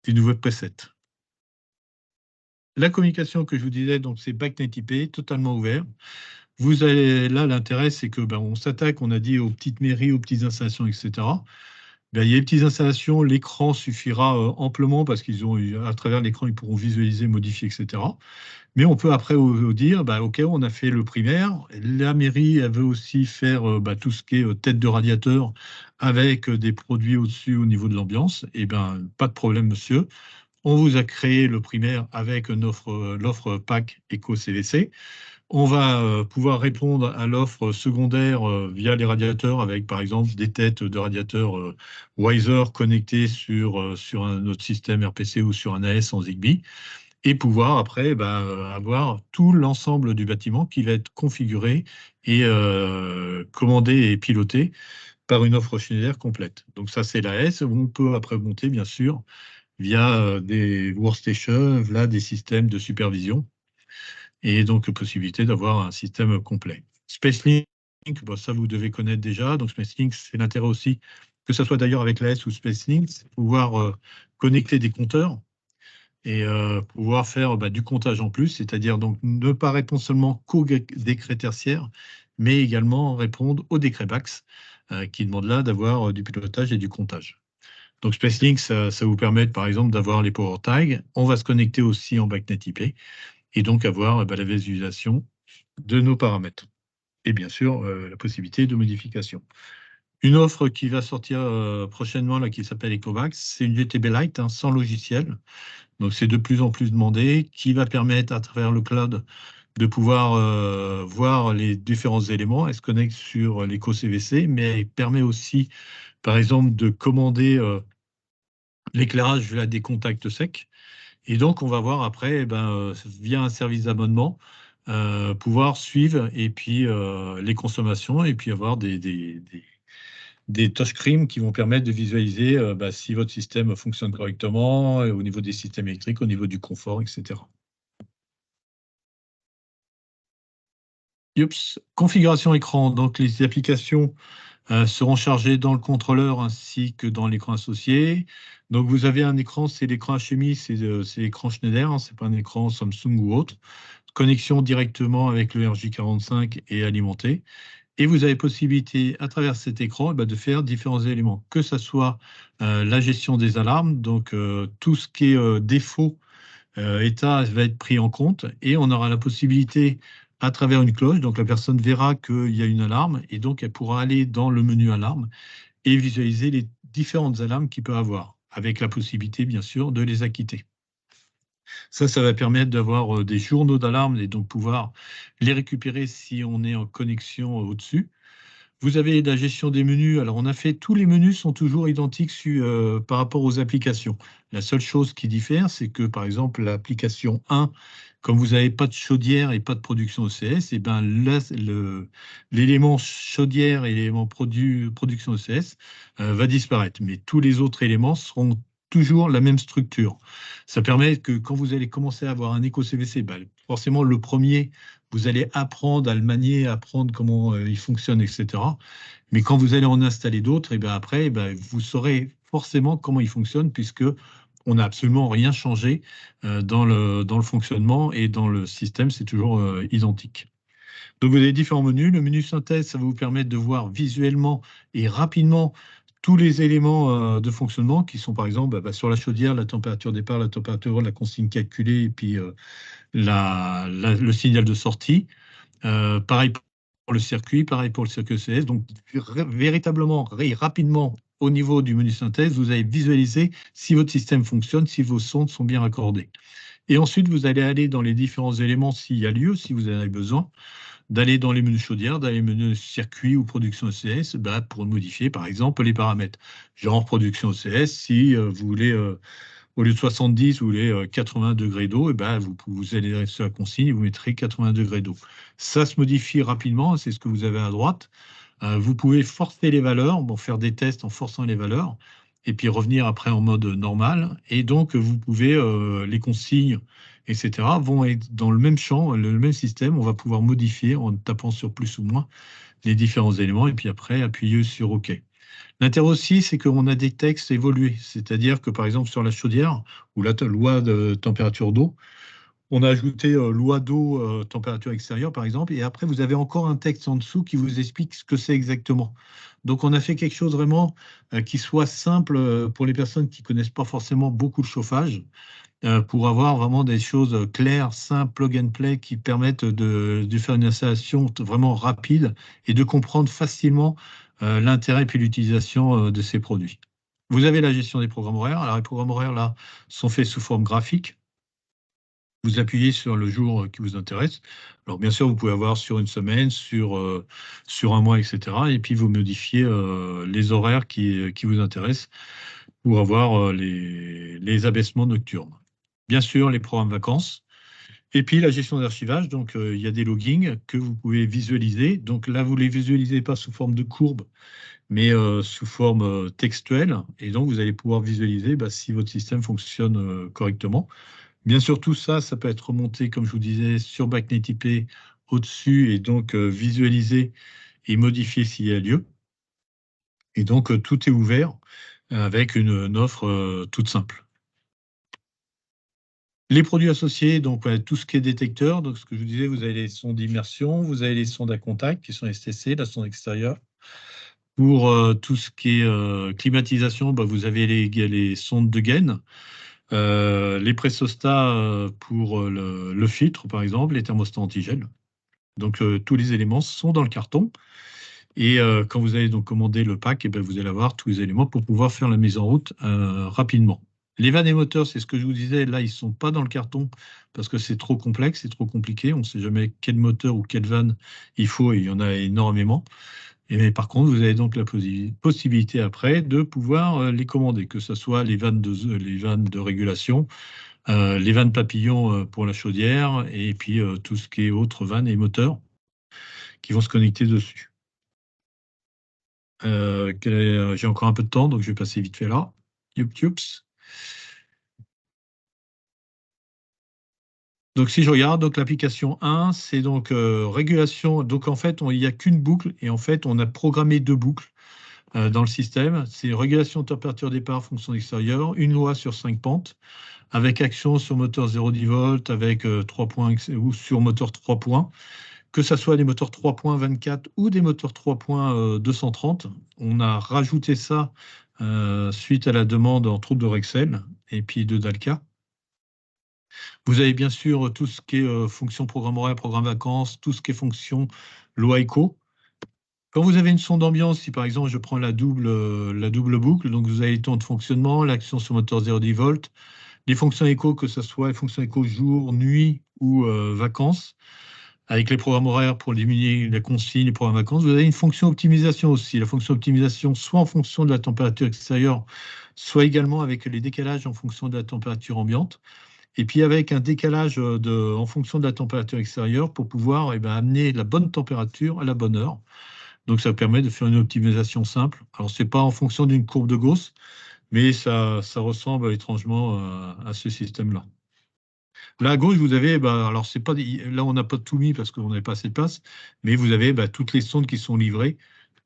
nouveaux presets. La communication que je vous disais, donc c'est BACnet IP, totalement ouvert. Vous avez là, l'intérêt, c'est que on s'attaque, on a dit, aux petites mairies, aux petites installations, etc. Il y a les petites installations, l'écran suffira amplement parce qu'ils ont, à travers l'écran, ils pourront visualiser, modifier, etc. Mais on peut après dire, OK, on a fait le primaire. La mairie, elle veut aussi faire tout ce qui est tête de radiateur avec des produits au-dessus au niveau de l'ambiance. Et pas de problème, monsieur. On vous a créé le primaire avec l'offre PAC Eco-CVC. On va pouvoir répondre à l'offre secondaire via les radiateurs avec, par exemple, des têtes de radiateurs Wiser connectées sur un autre système RPC ou sur un AS en Zigbee et pouvoir après avoir tout l'ensemble du bâtiment qui va être configuré et commandé et piloté par une offre Schneider complète. Donc ça, c'est l'AS. On peut après monter, bien sûr, via des workstations, là, des systèmes de supervision et donc possibilité d'avoir un système complet. SpaceLink, ça vous devez connaître déjà. Donc SpaceLink, c'est l'intérêt aussi, que ce soit d'ailleurs avec l'AS ou SpaceLink, c'est pouvoir connecter des compteurs et pouvoir faire du comptage en plus, c'est-à-dire donc ne pas répondre seulement qu'aux décrets tertiaires, mais également répondre aux décrets BACS qui demandent là d'avoir du pilotage et du comptage. Donc SpaceLink, ça vous permet par exemple d'avoir les power tags. On va se connecter aussi en BACnet IP et donc avoir la visualisation de nos paramètres. Et bien sûr, la possibilité de modification. Une offre qui va sortir prochainement, là, qui s'appelle Ecovax, c'est une GTB Lite sans logiciel. Donc c'est de plus en plus demandé, qui va permettre à travers le cloud de pouvoir voir les différents éléments. Elle se connecte sur l'éco-CVC, mais elle permet aussi, par exemple, de commander l'éclairage via des contacts secs. Et donc, on va voir après, via un service d'abonnement, pouvoir suivre et puis les consommations et puis avoir des des touchscreens qui vont permettre de visualiser si votre système fonctionne correctement, au niveau des systèmes électriques, au niveau du confort, etc. Yups. Configuration écran. Donc, les applications seront chargées dans le contrôleur ainsi que dans l'écran associé. Donc, vous avez un écran, c'est l'écran HMI, c'est l'écran Schneider, hein, c'est pas un écran Samsung ou autre. Connexion directement avec le RJ45 et alimenté. Et vous avez possibilité, à travers cet écran, de faire différents éléments, que ce soit la gestion des alarmes, donc tout ce qui est défaut, état va être pris en compte, et on aura la possibilité, à travers une cloche, donc la personne verra qu'il y a une alarme, et donc elle pourra aller dans le menu alarme et visualiser les différentes alarmes qu'il peut avoir, avec la possibilité, bien sûr, de les acquitter. Ça va permettre d'avoir des journaux d'alarme et donc pouvoir les récupérer si on est en connexion au-dessus. Vous avez la gestion des menus. Alors, on a fait tous les menus sont toujours identiques par rapport aux applications. La seule chose qui diffère, c'est que, par exemple, l'application 1, comme vous n'avez pas de chaudière et pas de production ECS, et ben l'élément chaudière et l'élément production ECS va disparaître. Mais tous les autres éléments seront toujours la même structure. Ça permet que quand vous allez commencer à avoir un éco-CVC, forcément, le premier, vous allez apprendre à le manier, apprendre comment il fonctionne, etc. Mais quand vous allez en installer d'autres, et bien après, vous saurez forcément comment il fonctionne, puisque on n'a absolument rien changé dans le fonctionnement, et dans le système, c'est toujours identique. Donc, vous avez différents menus. Le menu synthèse, ça va vous permettre de voir visuellement et rapidement tous les éléments de fonctionnement qui sont, par exemple, sur la chaudière, la température départ, la température, la consigne calculée, et puis le signal de sortie. Pareil pour le circuit, pareil pour le circuit ECS. Donc, véritablement, rapidement, au niveau du menu synthèse, vous allez visualiser si votre système fonctionne, si vos sondes sont bien raccordées. Et ensuite, vous allez aller dans les différents éléments s'il y a lieu, si vous en avez besoin, d'aller dans les menus chaudière, dans les menus circuit ou production ECS, pour modifier, par exemple, les paramètres. Genre production ECS, si vous voulez... au lieu de 70, vous voulez 80 degrés d'eau, et vous allez sur la consigne et vous mettrez 80 degrés d'eau. Ça se modifie rapidement, c'est ce que vous avez à droite. Vous pouvez forcer les valeurs, faire des tests en forçant les valeurs, et puis revenir après en mode normal. Et donc, vous pouvez, les consignes, etc., vont être dans le même champ, le même système. On va pouvoir modifier en tapant sur plus ou moins les différents éléments, et puis après, appuyer sur OK. L'intérêt aussi, c'est qu'on a des textes évolués. C'est-à-dire que, par exemple, sur la chaudière, ou la loi de température d'eau, on a ajouté loi d'eau, température extérieure, par exemple, et après, vous avez encore un texte en dessous qui vous explique ce que c'est exactement. Donc, on a fait quelque chose vraiment qui soit simple pour les personnes qui ne connaissent pas forcément beaucoup le chauffage, pour avoir vraiment des choses claires, simples, plug and play, qui permettent de faire une installation vraiment rapide et de comprendre facilement l'intérêt puis l'utilisation de ces produits. Vous avez la gestion des programmes horaires. Alors, les programmes horaires, là, sont faits sous forme graphique. Vous appuyez sur le jour qui vous intéresse. Alors, bien sûr, vous pouvez avoir sur une semaine, sur un mois, etc. Et puis, vous modifiez les horaires qui vous intéressent pour avoir les abaissements nocturnes. Bien sûr, les programmes vacances. Et puis, la gestion d'archivage. Donc, il y a des loggings que vous pouvez visualiser. Donc, là, vous ne les visualisez pas sous forme de courbe, mais sous forme textuelle. Et donc, vous allez pouvoir visualiser si votre système fonctionne correctement. Bien sûr, tout ça, ça peut être remonté, comme je vous disais, sur BACnet IP au-dessus, et donc visualisé et modifié s'il y a lieu. Et donc, tout est ouvert avec une offre toute simple. Les produits associés, donc tout ce qui est détecteur. Donc, ce que je vous disais, vous avez les sondes d'immersion, vous avez les sondes à contact qui sont STC, la sonde extérieure. Pour tout ce qui est climatisation, vous avez les sondes de gaine. Les pressostats pour le filtre, par exemple, les thermostats antigel. Donc, tous les éléments sont dans le carton. Et quand vous allez donc commander le pack, vous allez avoir tous les éléments pour pouvoir faire la mise en route rapidement. Les vannes et moteurs, c'est ce que je vous disais, là, ils ne sont pas dans le carton parce que c'est trop complexe, c'est trop compliqué. On ne sait jamais quel moteur ou quelle vanne il faut, et il y en a énormément. Mais par contre, vous avez donc la possibilité après de pouvoir les commander, que ce soit les vannes de régulation, les vannes papillons pour la chaudière, et puis tout ce qui est autres vannes et moteurs qui vont se connecter dessus. J'ai encore un peu de temps, donc je vais passer vite fait là. Youps. Donc, si je regarde, donc l'application 1, c'est donc régulation. Donc, en fait, il n'y a qu'une boucle et en fait, on a programmé 2 boucles dans le système. C'est régulation de température départ, fonction extérieure, une loi sur 5 pentes, avec action sur moteur 0,10 volts, avec 3 points ou sur moteur 3 points, que ce soit des moteurs 3 points 24 ou des moteurs 3 points 230. On a rajouté ça suite à la demande en troupe de Rexel et puis de Dalca. Vous avez bien sûr tout ce qui est fonction programme horaire, programme vacances, tout ce qui est fonction loi éco. Quand vous avez une sonde d'ambiance, si par exemple je prends la double boucle, donc vous avez les temps de fonctionnement, l'action sur moteur 0,10 volts, les fonctions éco, que ce soit les fonctions éco jour, nuit ou vacances, avec les programmes horaires pour diminuer la consigne, les programmes vacances. Vous avez une fonction optimisation aussi. La fonction optimisation, soit en fonction de la température extérieure, soit également avec les décalages en fonction de la température ambiante. Et puis avec un décalage en fonction de la température extérieure pour pouvoir amener la bonne température à la bonne heure. Donc ça permet de faire une optimisation simple. Alors ce n'est pas en fonction d'une courbe de Gauss, mais ça ressemble étrangement à ce système-là. Là à gauche, vous avez, alors c'est pas, là on n'a pas tout mis parce qu'on n'avait pas assez de place, mais vous avez toutes les sondes qui sont livrées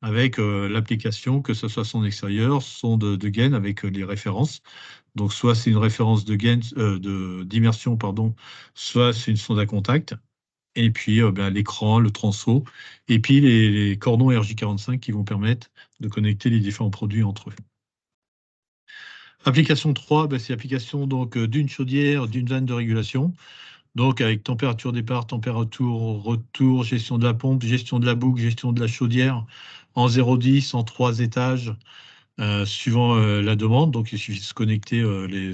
avec l'application, que ce soit sonde extérieure, sonde de gain avec les références. Donc soit c'est une référence de gain, d'immersion, pardon, soit c'est une sonde à contact. Et puis l'écran, le transo, et puis les cordons RJ45 qui vont permettre de connecter les différents produits entre eux. Application 3, c'est l'application d'une chaudière, d'une vanne de régulation. Donc avec température départ, température retour, gestion de la pompe, gestion de la boucle, gestion de la chaudière en 0,10, en 3 étages, suivant la demande. Donc il suffit de se connecter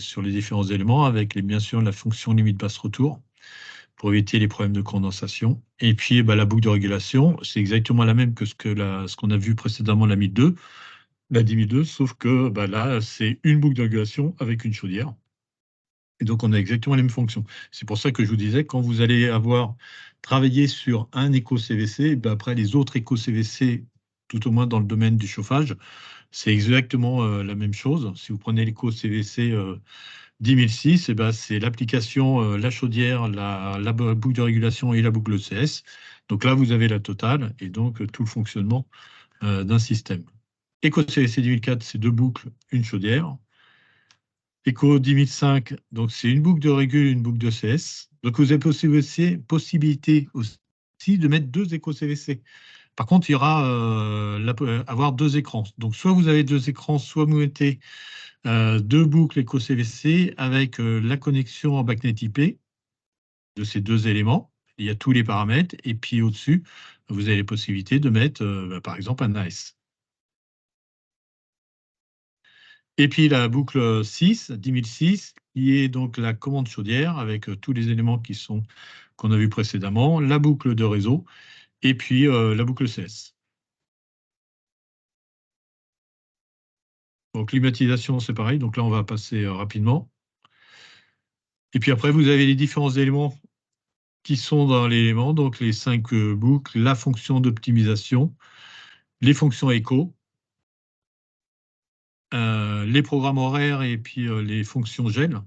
sur les différents éléments avec bien sûr la fonction limite basse retour pour éviter les problèmes de condensation. Et puis la boucle de régulation, c'est exactement la même que ce qu'on a vu précédemment, la 1002, la 10002, sauf que là, c'est une boucle de régulation avec une chaudière. Et donc, on a exactement les mêmes fonctions. C'est pour ça que je vous disais, quand vous allez avoir travaillé sur un éco-CVC, après les autres éco-CVC, tout au moins dans le domaine du chauffage, c'est exactement la même chose. Si vous prenez l'éco-CVC 10006, c'est l'application, la chaudière, la boucle de régulation et la boucle ECS. Donc là, vous avez la totale et donc tout le fonctionnement d'un système. Éco-CVC 10004, c'est 2 boucles, une chaudière. Eco 10005, donc c'est une boucle de régul, une boucle de CS. Donc vous avez possibilité aussi de mettre 2 éco-CVC. Par contre, il y aura avoir 2 écrans. Donc soit vous avez 2 écrans, soit vous mettez 2 boucles éco-CVC avec la connexion en BACnet IP de ces 2 éléments. Il y a tous les paramètres. Et puis au-dessus, vous avez les possibilités de mettre par exemple un AS. Et puis la boucle 6, 10006, qui est donc la commande chaudière avec tous les éléments qu'on a vus précédemment, la boucle de réseau, et puis la boucle CS. Donc climatisation, c'est pareil, donc là on va passer rapidement. Et puis après, vous avez les différents éléments qui sont dans l'élément, donc les 5 boucles, la fonction d'optimisation, les fonctions éco, les programmes horaires et puis les fonctions gel.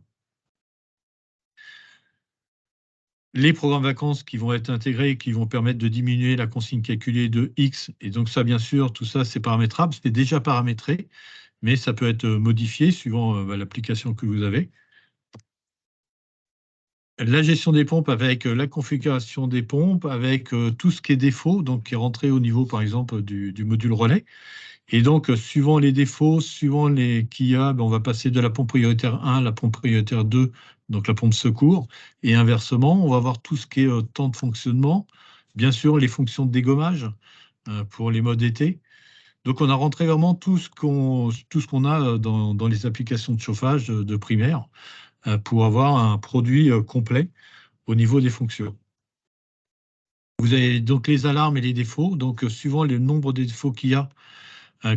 Les programmes vacances qui vont être intégrés et qui vont permettre de diminuer la consigne calculée de X. Et donc ça, bien sûr, tout ça, c'est paramétrable. C'est déjà paramétré, mais ça peut être modifié suivant l'application que vous avez. La gestion des pompes avec la configuration des pompes, avec tout ce qui est défaut, donc qui est rentré au niveau, par exemple, du module relais. Et donc, suivant les défauts, suivant les qu'il y a, on va passer de la pompe prioritaire 1 à la pompe prioritaire 2, donc la pompe secours. Et inversement, on va voir tout ce qui est temps de fonctionnement, bien sûr les fonctions de dégommage pour les modes été. Donc, on a rentré vraiment tout ce qu'on a dans les applications de chauffage de primaire pour avoir un produit complet au niveau des fonctions. Vous avez donc les alarmes et les défauts. Donc, suivant le nombre de défauts qu'il y a,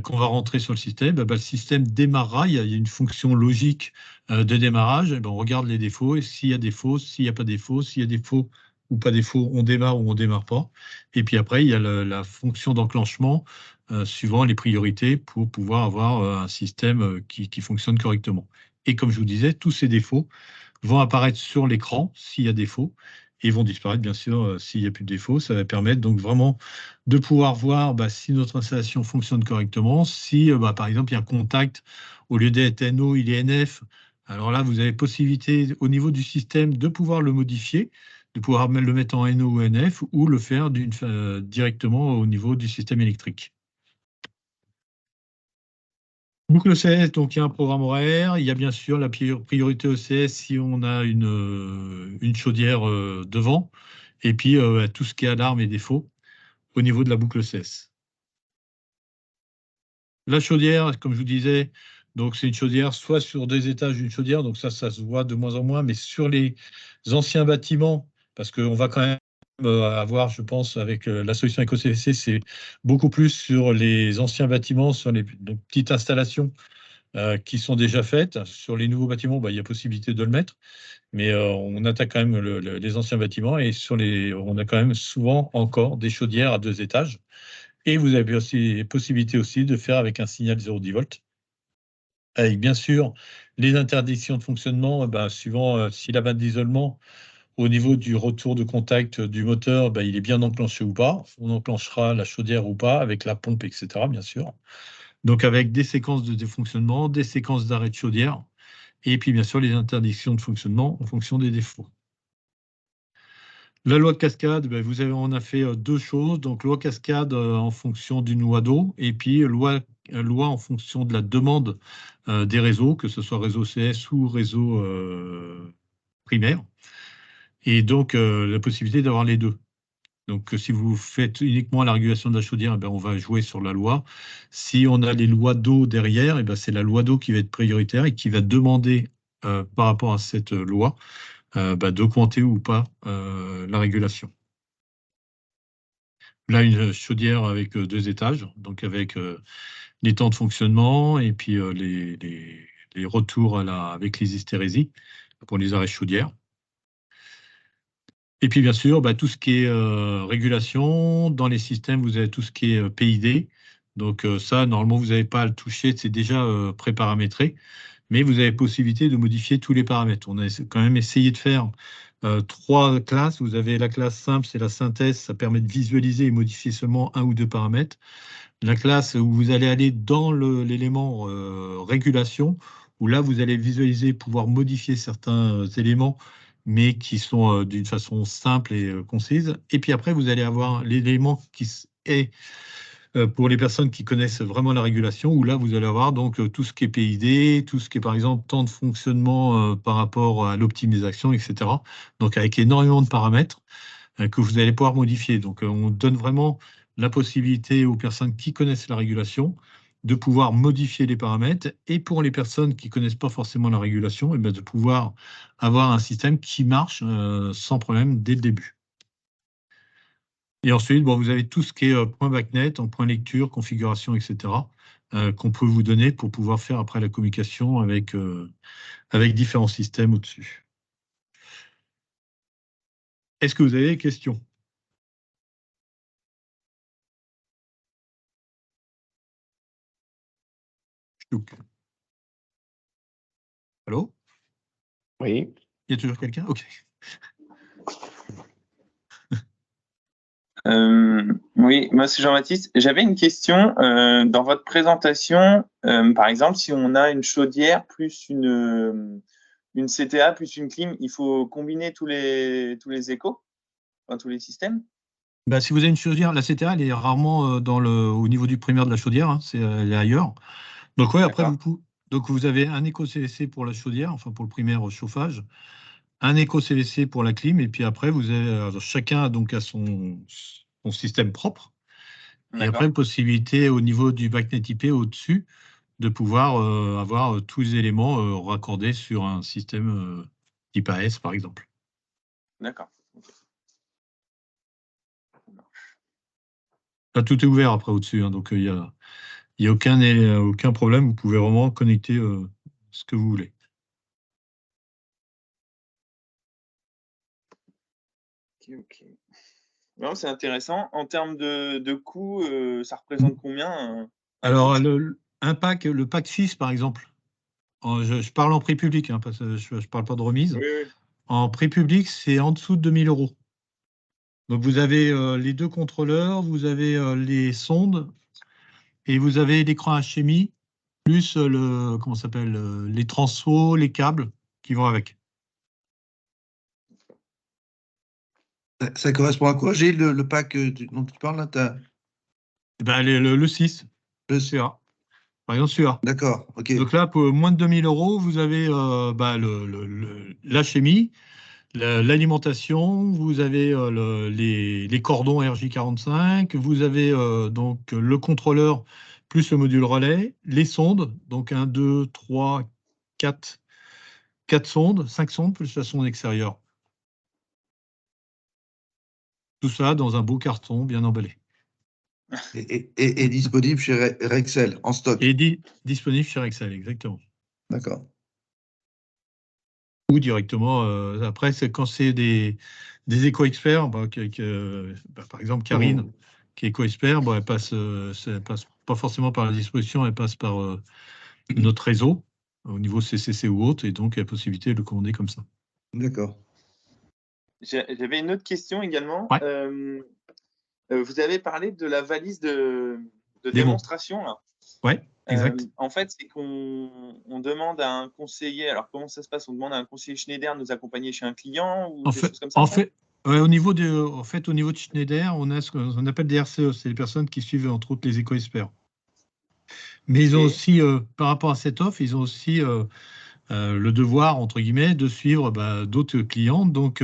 qu'on va rentrer sur le système, le système démarrera, il y a une fonction logique de démarrage, on regarde les défauts, et s'il y a défaut, s'il n'y a pas défaut, s'il y a défaut ou pas défaut, on démarre ou on ne démarre pas. Et puis après, il y a la fonction d'enclenchement suivant les priorités pour pouvoir avoir un système qui fonctionne correctement. Et comme je vous disais, tous ces défauts vont apparaître sur l'écran s'il y a défaut et vont disparaître, bien sûr, s'il n'y a plus de défaut. Ça va permettre donc vraiment de pouvoir voir si notre installation fonctionne correctement, si, par exemple, il y a un contact, au lieu d'être NO, il est NF. Alors là, vous avez possibilité au niveau du système de pouvoir le modifier, de pouvoir le mettre en NO ou NF ou le faire directement au niveau du système électrique. Boucle OCS, donc il y a un programme horaire. Il y a bien sûr la priorité OCS si on a une chaudière devant. Et puis tout ce qui est alarme et défaut au niveau de la boucle OCS. La chaudière, comme je vous disais, donc c'est une chaudière soit sur 2 étages d'une chaudière, donc ça se voit de moins en moins, mais sur les anciens bâtiments, parce qu'on va quand même avoir, je pense, avec la solution EcoCVC, c'est beaucoup plus sur les anciens bâtiments, sur les donc, petites installations qui sont déjà faites. Sur les nouveaux bâtiments, il y a possibilité de le mettre, mais on attaque quand même les anciens bâtiments et on a quand même souvent encore des chaudières à 2 étages. Et vous avez aussi possibilité aussi de faire avec un signal 0,10 volts, avec bien sûr les interdictions de fonctionnement, suivant si la bande d'isolement au niveau du retour de contact du moteur, il est bien enclenché ou pas. On enclenchera la chaudière ou pas avec la pompe, etc. bien sûr. Donc avec des séquences de défonctionnement, des séquences d'arrêt de chaudière, et puis bien sûr les interdictions de fonctionnement en fonction des défauts. La loi de cascade, on a fait 2 choses. Donc loi cascade en fonction d'une loi d'eau, et puis loi en fonction de la demande des réseaux, que ce soit réseau CS ou réseau primaire. Et donc la possibilité d'avoir les deux. Donc, si vous faites uniquement la régulation de la chaudière, on va jouer sur la loi. Si on a les lois d'eau derrière, c'est la loi d'eau qui va être prioritaire et qui va demander, par rapport à cette loi, d'augmenter ou pas la régulation. Là, une chaudière avec 2 étages, donc avec les temps de fonctionnement et puis les retours avec les hystérésies pour les arrêts chaudières. Et puis, bien sûr, tout ce qui est régulation, dans les systèmes, vous avez tout ce qui est PID. Donc, ça, normalement, vous n'avez pas à le toucher, c'est déjà préparamétré. Mais vous avez possibilité de modifier tous les paramètres. On a quand même essayé de faire 3 classes. Vous avez la classe simple, c'est la synthèse. Ça permet de visualiser et modifier seulement 1 ou 2 paramètres. La classe où vous allez aller dans l'élément régulation, où là, vous allez visualiser, pouvoir modifier certains éléments, mais qui sont d'une façon simple et concise. Et puis après, vous allez avoir l'élément qui est pour les personnes qui connaissent vraiment la régulation, où là, vous allez avoir donc tout ce qui est PID, tout ce qui est, par exemple, temps de fonctionnement par rapport à l'optimisation, etc. Donc, avec énormément de paramètres que vous allez pouvoir modifier. Donc, on donne vraiment la possibilité aux personnes qui connaissent la régulation de pouvoir modifier les paramètres, et pour les personnes qui ne connaissent pas forcément la régulation, de pouvoir avoir un système qui marche sans problème dès le début. Et ensuite, vous avez tout ce qui est point BACnet, en point lecture, configuration, etc., qu'on peut vous donner pour pouvoir faire après la communication avec différents systèmes au-dessus. Est-ce que vous avez des questions ? Allô ? Oui. Il y a toujours quelqu'un ? Ok. Oui, moi c'est Jean-Baptiste. J'avais une question. Dans votre présentation, par exemple, si on a une chaudière plus une CTA plus une clim, il faut combiner tous les échos, enfin, tous les systèmes? Si vous avez une chaudière, la CTA, elle est rarement au niveau du primaire de la chaudière, elle est ailleurs. Donc oui, après, vous avez un éco-CVC pour la chaudière, enfin pour le primaire chauffage, un éco-CVC pour la clim, et puis après, vous avez chacun donc a son système propre. Et après, une possibilité au niveau du BACnet IP au-dessus de pouvoir avoir tous les éléments raccordés sur un système type AS, par exemple. D'accord. Là, tout est ouvert après au-dessus, hein, donc il n'y a aucun problème. Vous pouvez vraiment connecter ce que vous voulez. Ok. Non, c'est intéressant. En termes de coût, ça représente combien un Alors, kit? le pack 6, par exemple, je parle en prix public, hein, parce que je ne parle pas de remise. Oui, oui. En prix public, c'est en dessous de 2 000 €. Donc, vous avez les 2 contrôleurs, vous avez les sondes et vous avez l'écran HMI, plus comment ça s'appelle, les transfos, les câbles qui vont avec. Ça correspond à quoi, Gilles, le pack dont tu parles là Eh ben, le 6, celui-là. Par exemple, celui-là. D'accord, ok. Donc là, pour moins de 2 000 €, vous avez l'HMI, l'alimentation, vous avez les cordons RJ45, vous avez donc le contrôleur plus le module relais, les sondes, donc 1, 2, 3, 4 sondes, 5 sondes plus la sonde extérieure. Tout ça dans un beau carton bien emballé. Et disponible chez Rexel, en stock. Et disponible chez Rexel, exactement. D'accord. Ou directement, après, c'est quand c'est des éco-experts, par exemple Karine, qui est éco-expert, elle passe pas forcément par la disposition, elle passe par notre réseau, au niveau CCC ou autre, et donc il y a possibilité de le commander comme ça. D'accord. J'avais une autre question également. Ouais. Vous avez parlé de la valise de démonstration. Là. Ouais, exact. En fait, c'est qu'on demande à un conseiller. Alors, comment ça se passe? On demande à un conseiller Schneider de nous accompagner chez un client ou des choses comme ça? Au niveau de Schneider, on a ce qu'on appelle des RCE, c'est les personnes qui suivent entre autres les éco-experts. Mais ils ont aussi, par rapport à cette offre, ils ont aussi le devoir, entre guillemets, de suivre d'autres clients. Donc,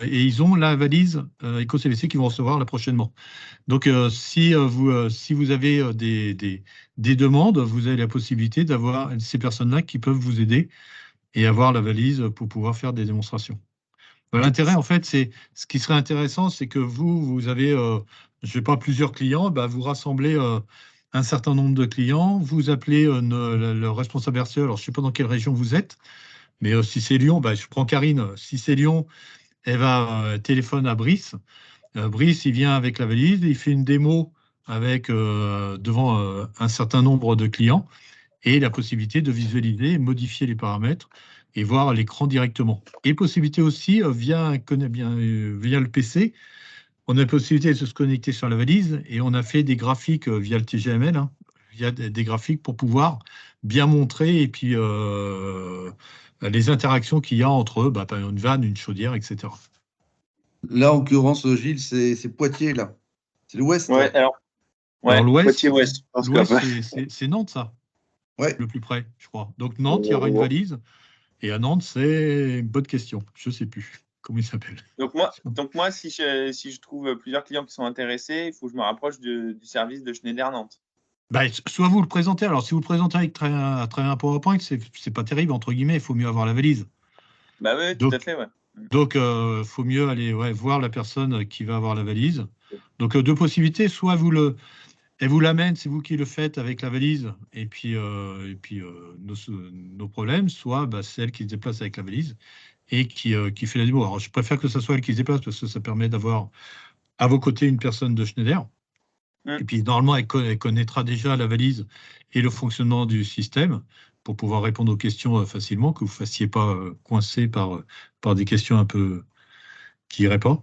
et ils ont la valise EcoCVC qu'ils vont recevoir là prochainement. Donc, si vous avez des demandes, vous avez la possibilité d'avoir ces personnes-là qui peuvent vous aider et avoir la valise pour pouvoir faire des démonstrations. L'intérêt, en fait, ce qui serait intéressant, c'est que vous avez, je ne sais pas, plusieurs clients, vous rassemblez un certain nombre de clients, vous appelez le responsable RCE, alors je ne sais pas dans quelle région vous êtes, mais si c'est Lyon, je prends Karine, si c'est Lyon, elle va téléphone à Brice. Brice, il vient avec la valise, il fait une démo avec devant un certain nombre de clients et la possibilité de visualiser, modifier les paramètres et voir l'écran directement. Et possibilité aussi, via le PC, on a la possibilité de se connecter sur la valise et on a fait des graphiques via le TGML, via des graphiques pour pouvoir bien montrer et puis les interactions qu'il y a entre une vanne, une chaudière, etc. Là, en l'occurrence, Gilles, c'est Poitiers, là. C'est l'ouest. Ouais, alors l'ouest, Poitiers-Ouest. c'est Nantes, ça. Ouais. Le plus près, je crois. Donc Nantes, il y aura une valise. Et à Nantes, c'est une bonne question. Je ne sais plus comment il s'appelle. Donc moi, si je trouve plusieurs clients qui sont intéressés, il faut que je me rapproche du service de Schneider Nantes. Soit vous le présentez. Alors, si vous le présentez à travers un PowerPoint, c'est pas terrible, entre guillemets. Il faut mieux avoir la valise. Oui, tout à fait, ouais. Donc, il faut mieux aller voir la personne qui va avoir la valise. Donc, deux possibilités. Soit elle vous l'amène, c'est vous qui le faites avec la valise, et puis nos problèmes. Soit c'est elle qui se déplace avec la valise et qui fait la démo. Alors, je préfère que ce soit elle qui se déplace parce que ça permet d'avoir à vos côtés une personne de Schneider. Et puis, normalement, elle connaîtra déjà la valise et le fonctionnement du système pour pouvoir répondre aux questions facilement, que vous ne fassiez pas coincé par des questions un peu qui n'iraient pas.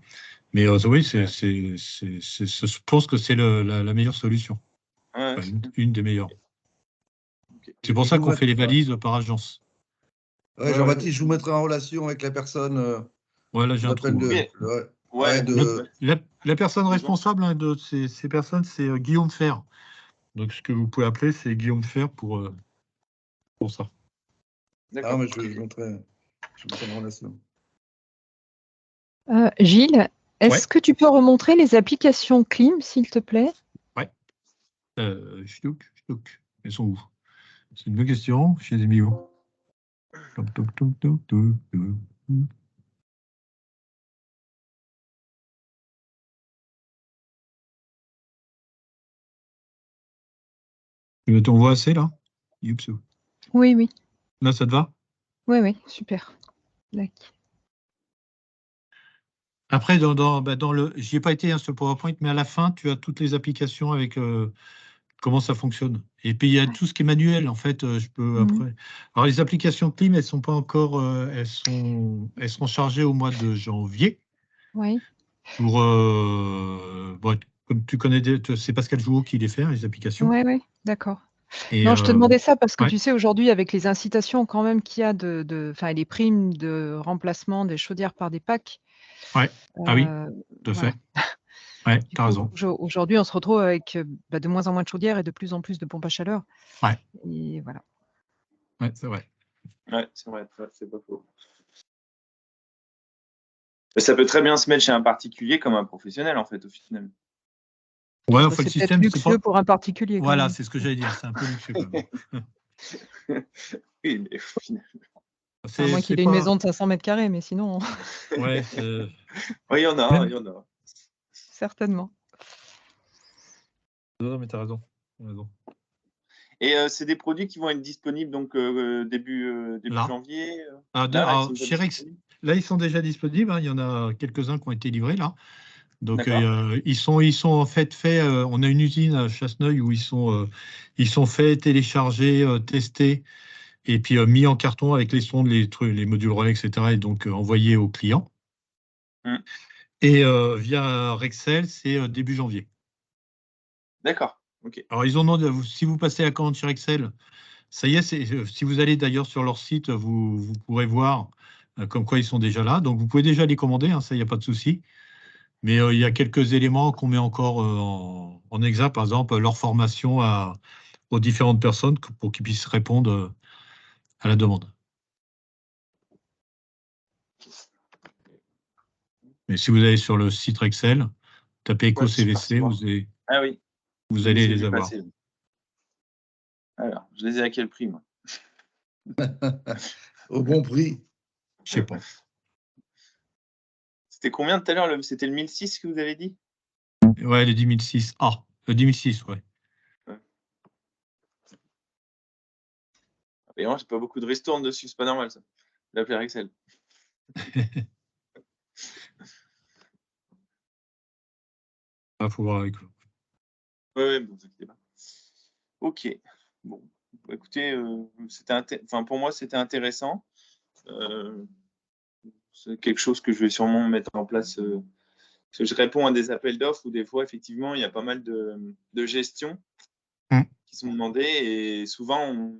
Mais oui, je pense que c'est la meilleure solution. Enfin, une des meilleures. Okay. C'est pour ça qu'on fait les valises par agence. Ouais, Jean-Baptiste, je vous mettrai en relation avec la personne. Là, j'ai un trou. La personne responsable de ces personnes, c'est Guillaume Fer. Donc, ce que vous pouvez appeler, c'est Guillaume Fer pour ça. D'accord. Mais je mettrai en relation. Gilles, est-ce que tu peux remontrer les applications Clim, s'il te plaît? Ouais. Elles sont où? C'est une bonne question. Je les ai mis où? Tu t'en vois assez là? Youps. Oui, oui. Là, ça te va? Oui, oui, super. D'accord. Après, j'y ai pas été sur le PowerPoint, mais à la fin, tu as toutes les applications avec comment ça fonctionne. Et puis, il y a tout ce qui est manuel, en fait, je peux après. Alors, les applications clim, elles sont pas encore, elles seront chargées au mois de janvier. Oui. Pour, comme tu connais, c'est Pascal Jouot qui les fait, les applications. Oui, d'accord. Et, non, je te demandais ça parce que ouais. tu sais, aujourd'hui, avec les incitations quand même qu'il y a les primes de remplacement des chaudières par des packs. Ouais. Ah oui, tout à voilà. fait. Ouais, tu as raison. Aujourd'hui, on se retrouve avec de moins en moins de chaudières et de plus en plus de pompes à chaleur. Ouais. Et voilà. Ouais, c'est vrai. Ouais, c'est vrai, c'est pas faux. Mais ça peut très bien se mettre chez un particulier comme un professionnel, en fait, au final. Ouais, Bah, enfin, le c'est peut-être système, c'est luxueux pas. pour un particulier. Voilà, c'est ce que j'allais dire. C'est un peu luxueux quand même. Oui, mais au final. À moins qu'il ait une maison de 500 mètres carrés, mais sinon. Ouais. Oui, il y en a, il y en a. Certainement. Non, mais tu as raison. Et c'est des produits qui vont être disponibles donc début janvier. Chez Rex, là, ils sont déjà disponibles. Hein. Il y en a quelques-uns qui ont été livrés là. Donc ils sont en fait faits. On a une usine à Chasseneuil où ils sont faits, téléchargés, testés et puis mis en carton avec les sondes, les modules relais, etc. Et donc envoyés aux clients. Et via Rexel, c'est début janvier. D'accord. Ok. Alors ils ont demandé, si vous passez la commande sur Excel, ça y est, si vous allez d'ailleurs sur leur site, vous pourrez voir comme quoi ils sont déjà là. Donc vous pouvez déjà les commander, hein, ça, il n'y a pas de souci. Mais il y a quelques éléments qu'on met encore en exergue, par exemple leur formation aux différentes personnes pour qu'ils puissent répondre à la demande. Mais si vous allez sur le site Excel, tapez EcoCVC, vous allez les avoir. Alors, je les ai à quel prix, moi? Au bon prix. Je sais pas. C'était combien tout à l'heure? C'était le 1006 que vous avez dit? Ouais, le 10006. Ah, le 10006, ouais. Et moi, j'ai pas beaucoup de ristournes dessus, c'est pas normal ça. L'appeler Excel. Faut voir avec vous. Oui, vous inquiétez pas. Ok. Bon, écoutez, pour moi, c'était intéressant. C'est quelque chose que je vais sûrement mettre en place. Parce que je réponds à des appels d'offres où des fois, effectivement, il y a pas mal de gestion qui sont demandées et souvent,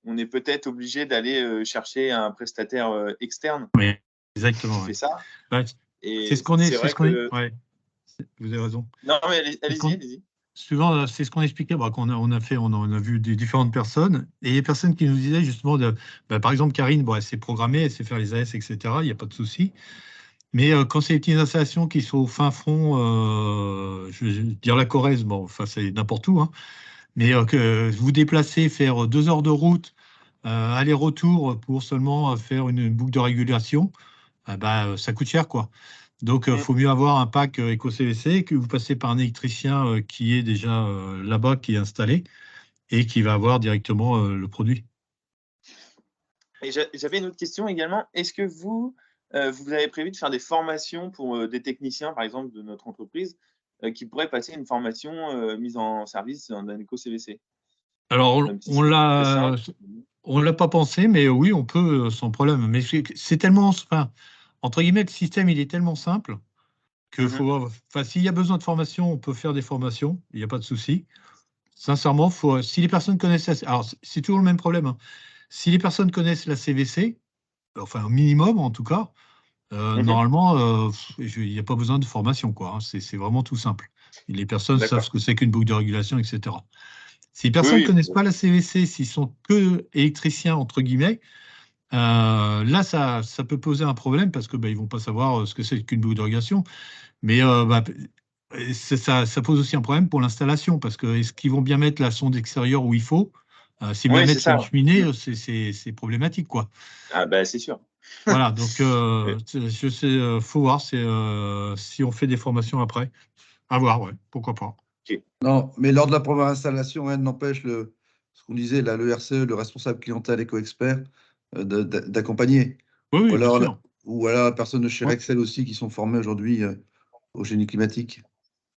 on est peut-être obligé d'aller chercher un prestataire externe. Oui, exactement. Qui fait ça. Ouais. C'est ce qu'on est. Ouais. Vous avez raison. Non, mais allez-y. Souvent, c'est ce qu'on expliquait, qu'on on a vu des différentes personnes, et les personnes qui nous disaient justement, par exemple, Karine, elle sait programmer, elle sait faire les AS, etc., il n'y a pas de souci. Mais quand c'est des petites installations qui sont au fin fond, je vais dire la Corrèze, c'est n'importe où, hein, mais que vous déplacez, faire 2 heures de route, aller-retour pour seulement faire une boucle de régulation, ça coûte cher, quoi. Donc, il faut mieux avoir un pack EcoCVC que vous passez par un électricien qui est déjà là-bas, qui est installé et qui va avoir directement le produit. Et j'avais une autre question également. Est-ce que vous avez prévu de faire des formations pour des techniciens, par exemple, de notre entreprise, qui pourraient passer une formation mise en service d'un EcoCVC? Alors, on l'a pas pensé, mais oui, on peut sans problème. Mais c'est tellement, entre guillemets, le système, il est tellement simple que s'il y a besoin de formation, on peut faire des formations, il n'y a pas de souci. Sincèrement, si les personnes connaissent, alors c'est toujours le même problème, hein. Si les personnes connaissent la CVC, enfin au minimum en tout cas, normalement, il n'y a pas besoin de formation, quoi, hein. C'est vraiment tout simple. Et les personnes savent ce que c'est qu'une boucle de régulation, etc. Si les personnes ne connaissent pas la CVC, s'ils sont que électriciens, entre guillemets, là, ça peut poser un problème parce qu'ils ne vont pas savoir ce que c'est qu'une boucle de régulation. Mais ça pose aussi un problème pour l'installation parce que est-ce qu'ils vont bien mettre la sonde extérieure où il faut? S'ils vont mettre une cheminée, c'est problématique, quoi. Ah, c'est sûr. Voilà, donc je sais, faut voir si on fait des formations après. À voir, ouais, pourquoi pas. Okay. Non, mais lors de la première installation, rien n'empêche ce qu'on disait, là, le RCE, le responsable clientèle éco-expert, d'accompagner. Oui, ou alors, bien sûr. ou alors personnes de chez Ouais. Rexel aussi qui sont formées aujourd'hui au génie climatique.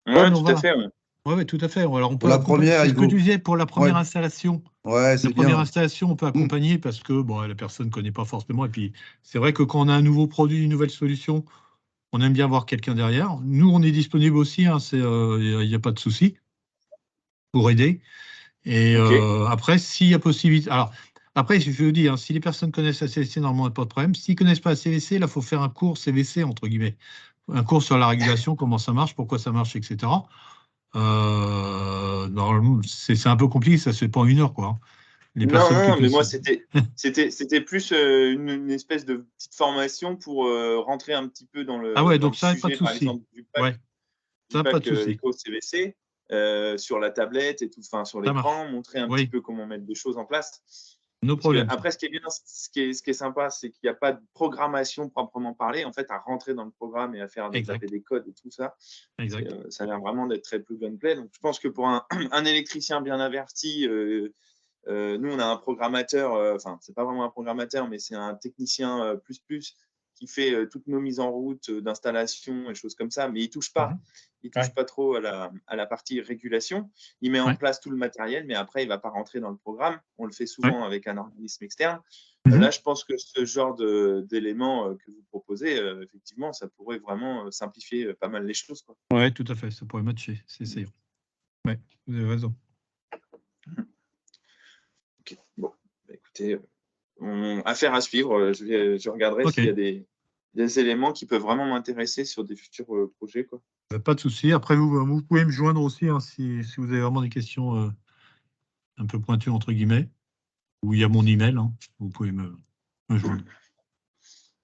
Ouais, mais tout à fait. Ouais. Ouais, tout à fait. Alors, on Pour peut la accompagner. première, C'est il ce que faut. tu disais pour la première Ouais, installation. ouais, La c'est première bien. installation, on peut Mm. accompagner parce que bon, la personne ne connaît pas forcément. Et puis, c'est vrai que quand on a un nouveau produit, une nouvelle solution, on aime bien avoir quelqu'un derrière. Nous, on est disponible aussi. Il n'y a pas de souci pour aider. Et Ok. après, s'il y a possibilité. Alors, après, je veux dire, si les personnes connaissent la CVC, normalement, il n'y a pas de problème. S'ils ne connaissent pas la CVC, là, il faut faire un cours CVC, entre guillemets. Un cours sur la régulation, comment ça marche, pourquoi ça marche, etc. Normalement, c'est un peu compliqué, ça se fait pas en 1 heure, quoi. Les Non, personnes qui non, mais connaissent. moi, c'était plus une espèce de petite formation pour rentrer un petit peu dans Ah le, ouais, dans donc le ça, pas de sujet, par souci. exemple, du Ouais, ça, pas de pack souci. Eco CVC sur la tablette et tout, enfin, sur Ça marche. l'écran, montrer un petit Oui, peu comment mettre des choses en place. no Parce que, problème, ça. après, ce qui est bien, ce qui est sympa, c'est qu'il n'y a pas de programmation proprement parlée, en fait, à rentrer dans le programme et à faire taper Exact, des codes et tout ça. exact. Ça a l'air vraiment d'être très plug and play. Donc, je pense que pour un électricien bien averti, nous, on a un programmateur, enfin, c'est pas vraiment un programmateur, mais c'est un technicien plus qui fait toutes nos mises en route d'installation et choses comme ça, mais il touche Mhm. Ouais, pas trop à la partie régulation. Il met en ouais, place tout le matériel, mais après, il va pas rentrer dans le programme. On le fait ouais. souvent avec un organisme externe. Mhm. Là, je pense que ce genre d'éléments que vous proposez, effectivement, ça pourrait vraiment simplifier pas mal les choses, quoi. Ouais, tout à fait, ça pourrait matcher, c'est sûr. Ouais, vous avez raison. Ok. Bon, bah, écoutez, affaire à suivre. Je regarderai Ok, s'il y a des éléments qui peuvent vraiment m'intéresser sur des futurs projets, quoi. pas de souci. Après, vous pouvez me joindre aussi hein, si vous avez vraiment des questions un peu pointues, entre guillemets, ou il y a mon email, hein, vous pouvez me joindre.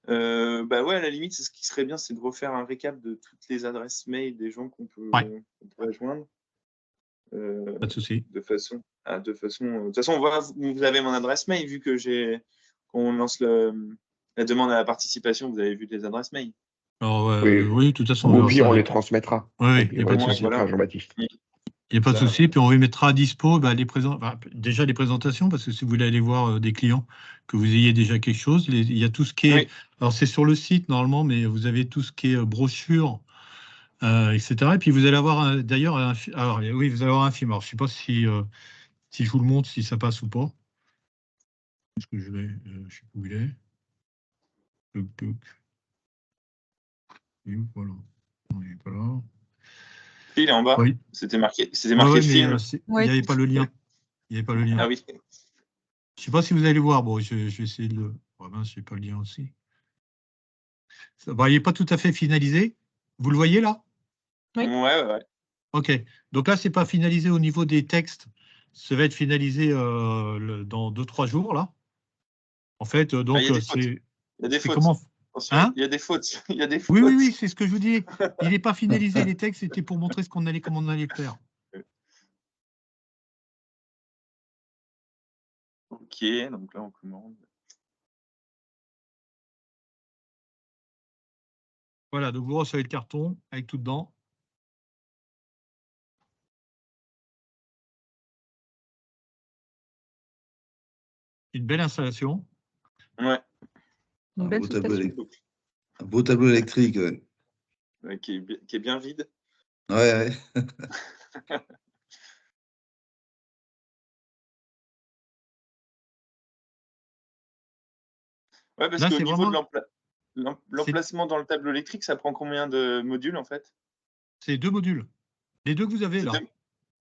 Bah ouais, à la limite, ce qui serait bien, c'est de refaire un récap de toutes les adresses mail des gens qu'on Ouais, pourrait joindre. pas de souci. De façon, de toute façon, voilà, vous avez mon adresse mail vu que qu'on lance la demande à la participation, vous avez vu les adresses mail. Alors, Oui, oui, de toute façon, on au verra pire, ça on les avec. transmettra. Oui, Au il n'y pire, a on pas les de Ouais, souci. transmettra à voilà. Jean-Baptiste. Il n'y a pas de Ça, souci. Puis on vous mettra à dispo déjà les présentations, parce que si vous voulez aller voir des clients, que vous ayez déjà quelque chose, il y a tout ce qui est. oui. Alors c'est sur le site normalement, mais vous avez tout ce qui est brochure, etc. Et puis vous allez avoir d'ailleurs alors oui, vous allez avoir un film. Alors je ne sais pas si je vous le montre, si ça passe ou pas. Est-ce que je vais, je ne sais pas où il est. Toc. Voilà. Non, il n'est pas là. Fil en bas. Oui. C'était marqué Ouais, mais film. il Ouais, n'y avait pas le lien. Il n'y avait pas le lien. Ah oui. Je ne sais pas si vous allez voir. Bon, je vais essayer de le. Oh mince, j'ai pas le lien aussi. Bon, il n'est pas tout à fait finalisé. Vous le voyez là? Oui. Ouais. OK. Donc là, c'est pas finalisé au niveau des textes. Ça va être finalisé dans 2-3 jours là. En fait, Ah, il donc y a des fautes. Il y a des c'est fautes. comment? Attention, Hein? il y a des fautes. Il y a des Oui, fautes. c'est ce que je vous dis. Il n'est pas finalisé les textes. C'était pour montrer comment on allait le faire. Ok, donc là, on commande. Voilà. Donc vous recevez le carton avec tout dedans. Une belle installation. Ouais. Une Un belle beau tableau, sous-station. un beau tableau électrique. Ouais. Qui est bien vide. Ouais. Ouais, parce Là, qu'au c'est niveau de vraiment l'emplacement dans le tableau électrique, ça prend combien de modules en fait? c'est 2 modules. Les 2 que vous avez C'est là. deux.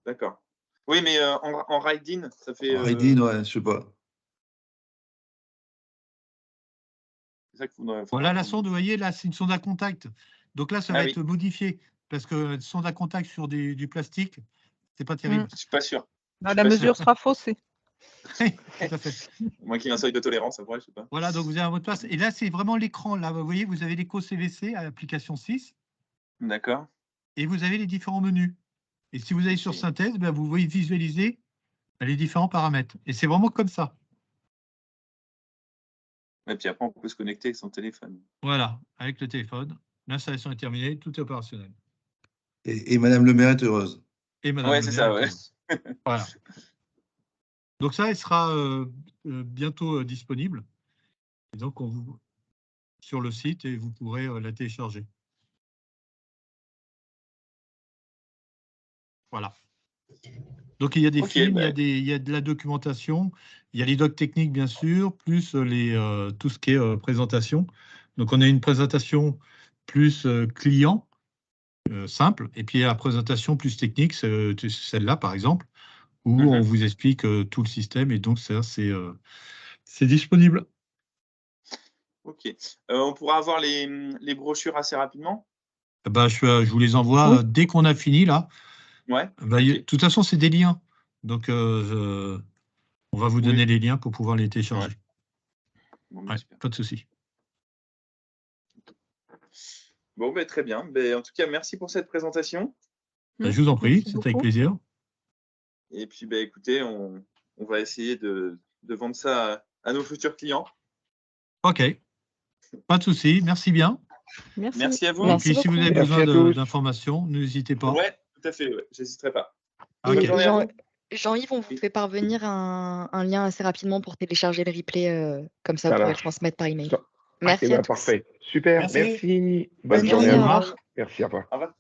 D'accord. Oui, mais en ride-in, ça fait. Raidin, ouais, je sais pas. C'est ça qu'il faudra. Voilà la sonde, vous voyez, là, c'est une sonde à contact. Donc là, ça Ah va oui, être modifié parce que sonde à contact sur du plastique, c'est pas terrible. je suis pas sûr. Ah, la mesure sera faussée. Tout à fait. Moi qui ai un seuil de tolérance, après, je sais pas. Voilà, donc vous avez un mot de passe. Et là, c'est vraiment l'écran. Là, vous voyez, vous avez l'éco CVC à l'application 6 D'accord. et vous avez les différents menus. Et si vous allez sur Ok. synthèse, ben, vous voyez visualiser les différents paramètres. Et c'est vraiment comme ça. Et puis après, on peut se connecter avec son téléphone. Voilà, avec le téléphone. L'installation est terminée, tout est opérationnel. Et Madame le maire est heureuse. Et Madame Ouais, le c'est maire ça, est ouais. heureuse. Voilà. Donc ça, elle sera bientôt disponible. Et donc, sur le site et vous pourrez la télécharger. Voilà. Donc, il y a des films, il y a de la documentation, il y a les docs techniques, bien sûr, plus tout ce qui est présentation. Donc, on a une présentation plus client, simple, et puis il y a la présentation plus technique, celle-là, par exemple, où on vous explique tout le système, et donc ça, c'est disponible. Ok. On pourra avoir les brochures assez rapidement? Je vous les envoie dès qu'on a fini, là. Ouais. De toute façon, c'est des liens. Donc, on va vous donner les liens pour pouvoir les télécharger. Bon, pas de souci. Bon, très bien. En tout cas, merci pour cette présentation. Je vous en prie, c'est avec plaisir. Et puis, écoutez, on va essayer de vendre ça à nos futurs clients. Ok, pas de souci. Merci bien. Merci à vous. Et puis, si vous avez besoin d'informations, n'hésitez pas. Oui, tout à fait. J'hésiterai pas. Jean-Yves, on vous fait parvenir un lien assez rapidement pour télécharger le replay. Comme ça, vous pourrez le transmettre par email. Merci à tous. Parfait. Super. Merci. Bonne Bonne journée à journée, vous. au revoir. Merci, au revoir. Au revoir.